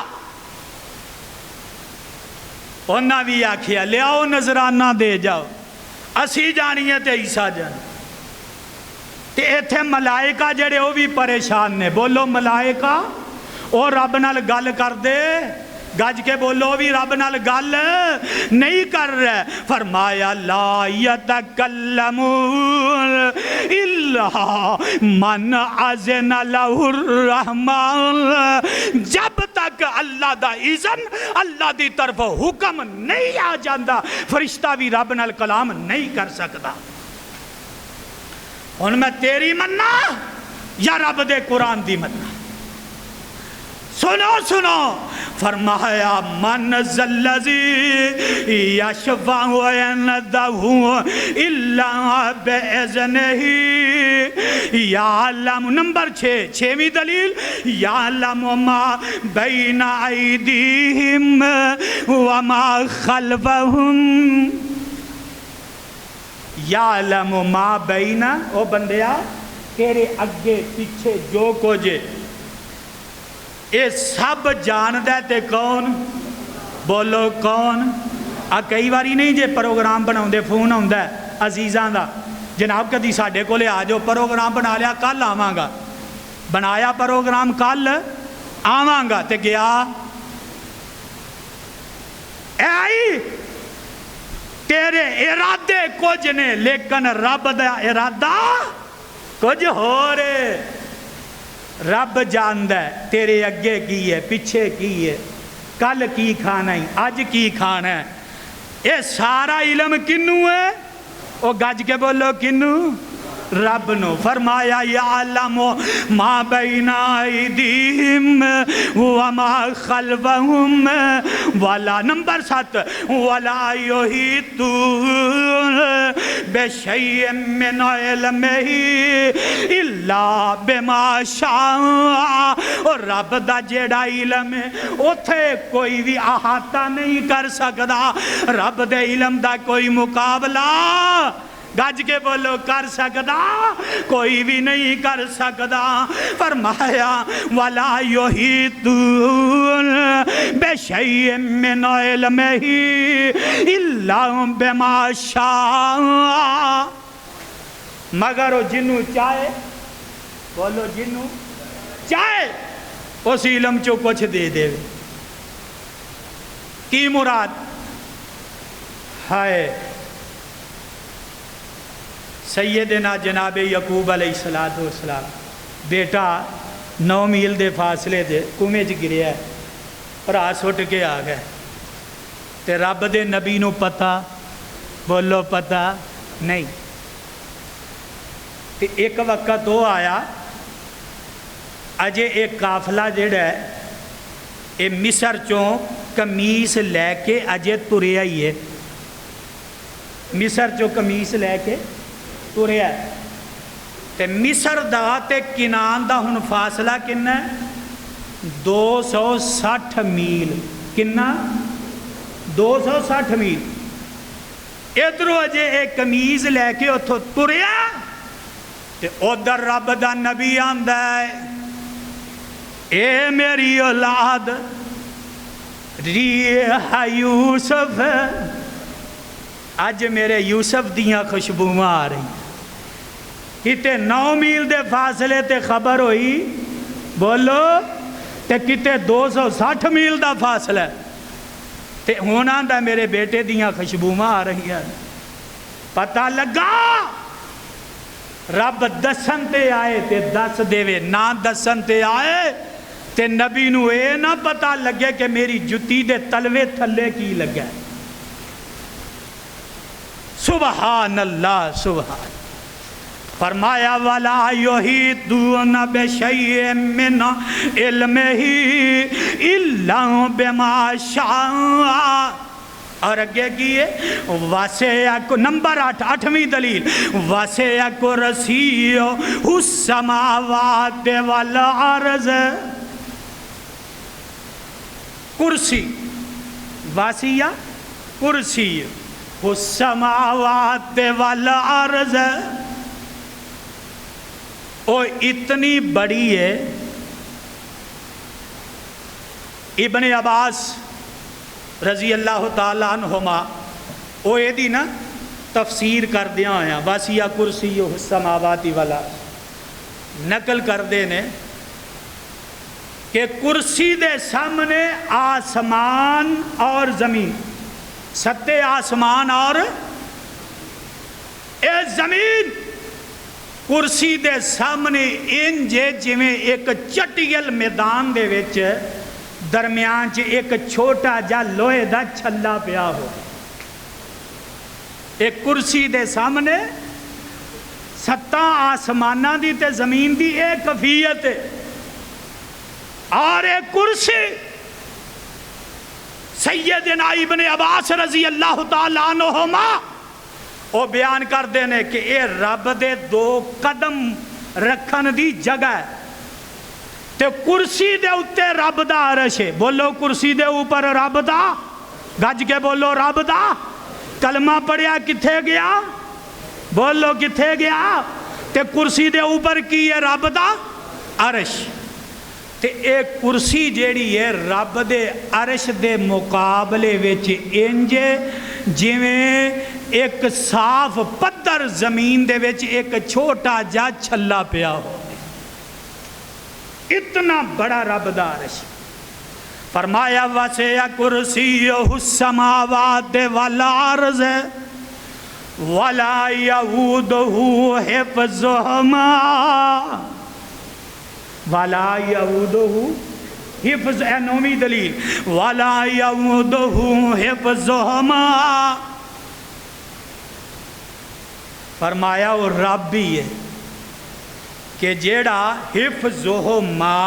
انہاں بھی آکھیا لیاؤ نظرانہ دے جاؤ اسی جانیے تے عیسیٰ جانے. تے ایتھے ملائکہ جڑے وہ بھی پریشان نے. بولو ملائکہ او رب نال گل کر دے گج کے بولو بھی رب نال گل نہیں کر رہا. فرمایا لا یتکلمون الا من اذن له الرحمن. جب تک اللہ دا اذن اللہ دی طرف حکم نہیں آ جاندہ فرشتہ بھی رب نال کلام نہیں کر سکتا. ہن میں تیری مننا یا رب دے قرآن دی مننا؟ سنو سنو. فرمایا من ذلذی یشفع عنده الا باذنہ یعلم. نمبر 6 چھویں دلیل یعلم ما بین ایدیہم وما خلفہم. یعلم ما بین او بندیا تیرے اگے پیچھے جو کچھ اے سب جاندہ تے کون؟ بولو کون؟ کئی باری نہیں جے پروگرام بناؤں دے فون آؤں دے عزیزاں دا جناب کدی ساڑھے کو لے آجو پروگرام بنا لیا کل آواں گا. بنایا پروگرام کل آواں گا تے گیا اے آئی تیرے ارادے کچھ نے لیکن رب دا ارادہ کچھ ہو رہے. رب جاندہ ہے تیرے اگے کی ہے پیچھے کی ہے کل کی کھانا ہے آج کی کھانا ہے. یہ سارا علم کنوں ہے؟ وہ گج کے بولو کنوں؟ رب نو. فرمایا یعلم ما بین ایدیہم وما خلفہم ولا. نمبر 7 ولا یحیطون بشیء من علمہ الا بما شاء. اور رب دا جیڑا علم ہے اتھے کوئی بھی احاطہ نہیں کر سکدا. رب دے علم دا کوئی مقابلہ گج کے بولو کر سکدا کوئی بھی نہیں کر سکدا. فرمایا وَلَا يُحِيطُونَ بِشَيْءٍ مِّنْ عِلْمِهِ إِلَّا بِمَا شَاءَ. مگر وہ جنوں چاہے بولو جنوں چاہے اس علم چو کچھ دے دے. کی مراد ہے؟ سیدنا جناب یعقوب علیہ السلام بیٹا 9 میل دے فاصلے دے کنویں چ گریا ہے بھرا سٹ کے آ گئے تے رب دے نبی نو پتہ بولو پتہ نہیں. تے ایک وقت وہ آیا اجے ایک قافلہ جڑا ہے اے مصر چوں قمیص لے کے اجے تریا ہی ہے. مصر چوں قمیص لے کے تریا ہے تے مصر دا تے کنان دا ہن فاصلہ کنا ہے 260 میل. کنا 260 میل. ادھروں اجے ایک قمیض لے کے اتھوں تریا تے ادھر رب دا نبی آندا ہے اے میری اولاد ریح یوسف اج میرے یوسف دیاں خوشبوواں آ رہی. کتے 9 میل دے فاصلے تے خبر ہوئی بولو تے کتے 260 میل دا فاصلہ تے ہونا دا میرے بیٹے دیاں خوشبوواں آ رہی ہیں. پتہ لگا رب دسن تے آئے تے دس دے نہ دسن تے آئے تے نبی نو اے نہ پتہ لگے کہ میری جتی دے تلوے تھلے کی لگا. سبحان اللہ سبحان. فرمایا وَلَا يُحِيطُونَ بِشَيْءٍ مِّنْ عِلْمِهِ إِلَّا بِمَا شَاءَ. اور اگے کیے وَسِعَ. نمبر 8 8ویں دلیل وَسِعَ كُرْسِيُّهُ السَّمَاوَاتِ وَالْأَرْضِ. کرسی وَسِعَ كُرْسِيُّهُ السَّمَاوَاتِ وَالْأَرْضِ. وہ اتنی بڑی ہے. ابن عباس رضی اللہ تعالیٰ عنہما وہ یہ دی نا تفسیر کر دیا ہویا وَسِعَ كُرْسِيُّهُ السَّمَاوَاتِ وَالْأَرْضِ نقل کر دے نے کہ کرسی دے سامنے آسمان اور زمین، ستے آسمان اور اے زمین کرسی دے سامنے انجے جویں ایک چٹیل میدان دے وچ درمیان چ ایک چھوٹا جا لوہے دا چھلا پیا ہو. ایک کرسی دے سامنے ستاں آسماناں دی تے زمین دی ایک کیفیت ہے، اور ایک کرسی سیدنا ابن عباس رضی اللہ تعالیٰ عنہما وہ بیان کر دینے کہ اے رب دے 2 قدم رکھن دی جگہ ہے تے کرسی دے اتے رب دا عرش ہے. بولو کرسی دے اوپر رب دا، گج کے بولو رب دا. کلمہ پڑھیا کتھے گیا؟ بولو کتھے گیا؟ تے کرسی دے اوپر کی ہے رب دا عرش. تے ایک کرسی جیڑی ہے رب دے عرش دے مقابلے وچ انجے جویں ایک صاف پتھر زمین دے وچ ایک چھوٹا جا چھلا پیا ہو. اتنا بڑا رب دا عرش. فرمایا وسع کرسیہ السماوات والارض ولا یؤودہ حفظہما ولا یؤودہ حفظ، اے 9ویں دلیل، ولا یؤودہ حفظہما. فرمایا وہ رب بھی ہے کہ جیڑا حفظہما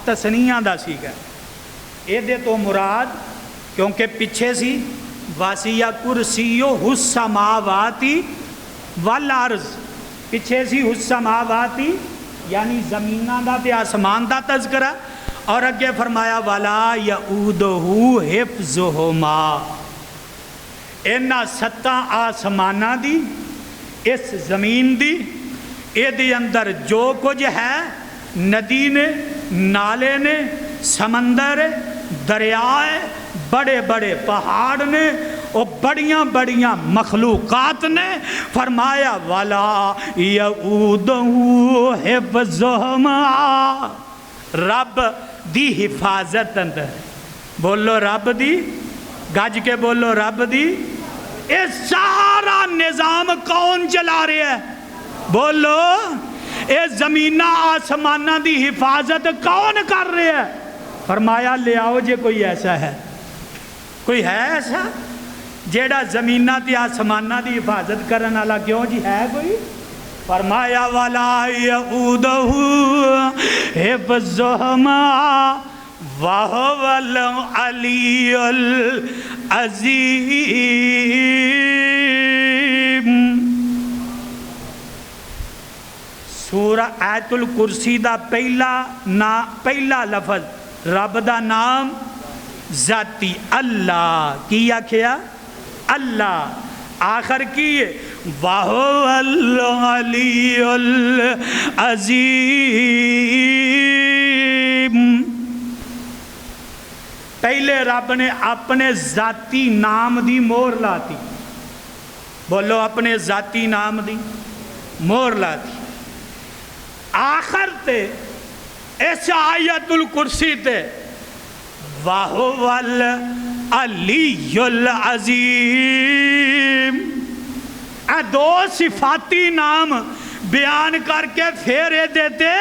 تسنیہ دا سیگا اے دے تو مراد کیونکہ پیچھے سی واسیہ کرسیہ السماواتی والارض، پیچھے سی السماواتی یعنی زمینہ دا تے آسمان دا تذکرہ، اور اگے فرمایا وَلَا يَؤُودُهُ حِفْظُهُمَا. اینا 7 آسمانہ دی، اس زمین دی، اے دی اندر جو کچھ ہے، ندی نے، نالے نے، سمندر، دریائے، بڑے بڑے پہاڑ نے، اور بڑیاں بڑیاں مخلوقات نے، فرمایا وَلَا يَؤُودُهُ حِفْظُهُمَا. رب دی حفاظت اندر. بولو رب دی، گج کے بولو رب دی. اے سارا نظام کون چلا رہے ہے؟ بولو اے زمینہ آسمانہ دی حفاظت کون کر رہے ہے؟ فرمایا لے آؤ جے کوئی ایسا ہے، کوئی ہے ایسا جیڑا زمینہ تے آسمانہ دی حفاظت کرنے والا؟ کیوں جی ہے کوئی؟ فرمایا وَلَا يَؤُودُهُ حِفْظُهُمَا وَهُوَ الْعَلِيُّ الْعَظِيمُ. سورہ آیت الکرسی دا پہلا لفظ رب دا نام ذاتی اللہ کی آکھیا اللہ، آخر کی وَهُوَ الْعَلِيُّ الْعَظِيمُ. پہلے رب نے اپنے ذاتی نام دی مہر لاتی. بولو اپنے ذاتی نام دی مہر لاتی. آخر تے اس آیت الکرسی تے وَهُوَ الْعَلِيُّ الْعَظِيمُ. اے 2 صفاتی نام بیان کر کے پھیرے دیتے.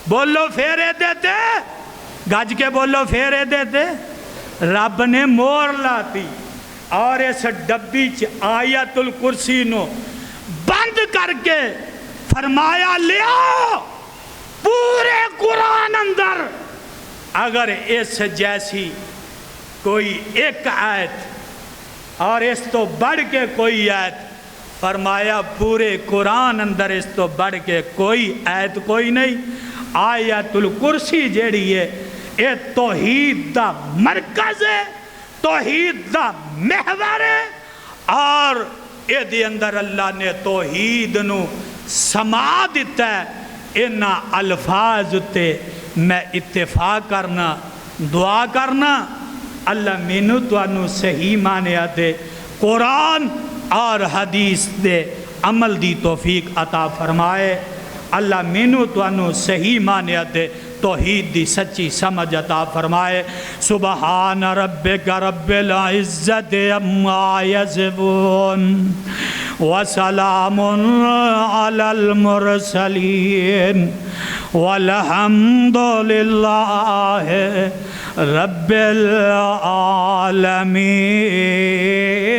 بولو پھیرے دیتے، گج کے بولو پھیرے دیتے. رب نے مہر لاتی اور اس ڈبی چ آیت الکرسی نو بند کر کے فرمایا لیا پورے قرآن اندر اگر اس جیسی کوئی ایک آیت اور اس تو بڑھ کے کوئی آیت، فرمایا پورے قرآن اندر اس تو بڑھ کے کوئی آیت کوئی نہیں. آیت الکرسی جیڑی ہے اے توحید دا مرکز ہے، توحید دا محور ہے، اور اے دی اندر اللہ نے توحید نو سما دیتا ہے. انہاں الفاظ تے میں اتفاق کرنا، دعا کرنا اللہ مینو توانو صحیح مانیا دے، قرآن اور حدیث دے عمل دی توفیق عطا فرمائے. اللہ مینو تانوں صحیح معنیت توحید دی سچی سمجھ عطا فرمائے۔ سبحان ربک رب العزت عما یصفون وسلام علی المرسلین والحمد للہ رب العالمین۔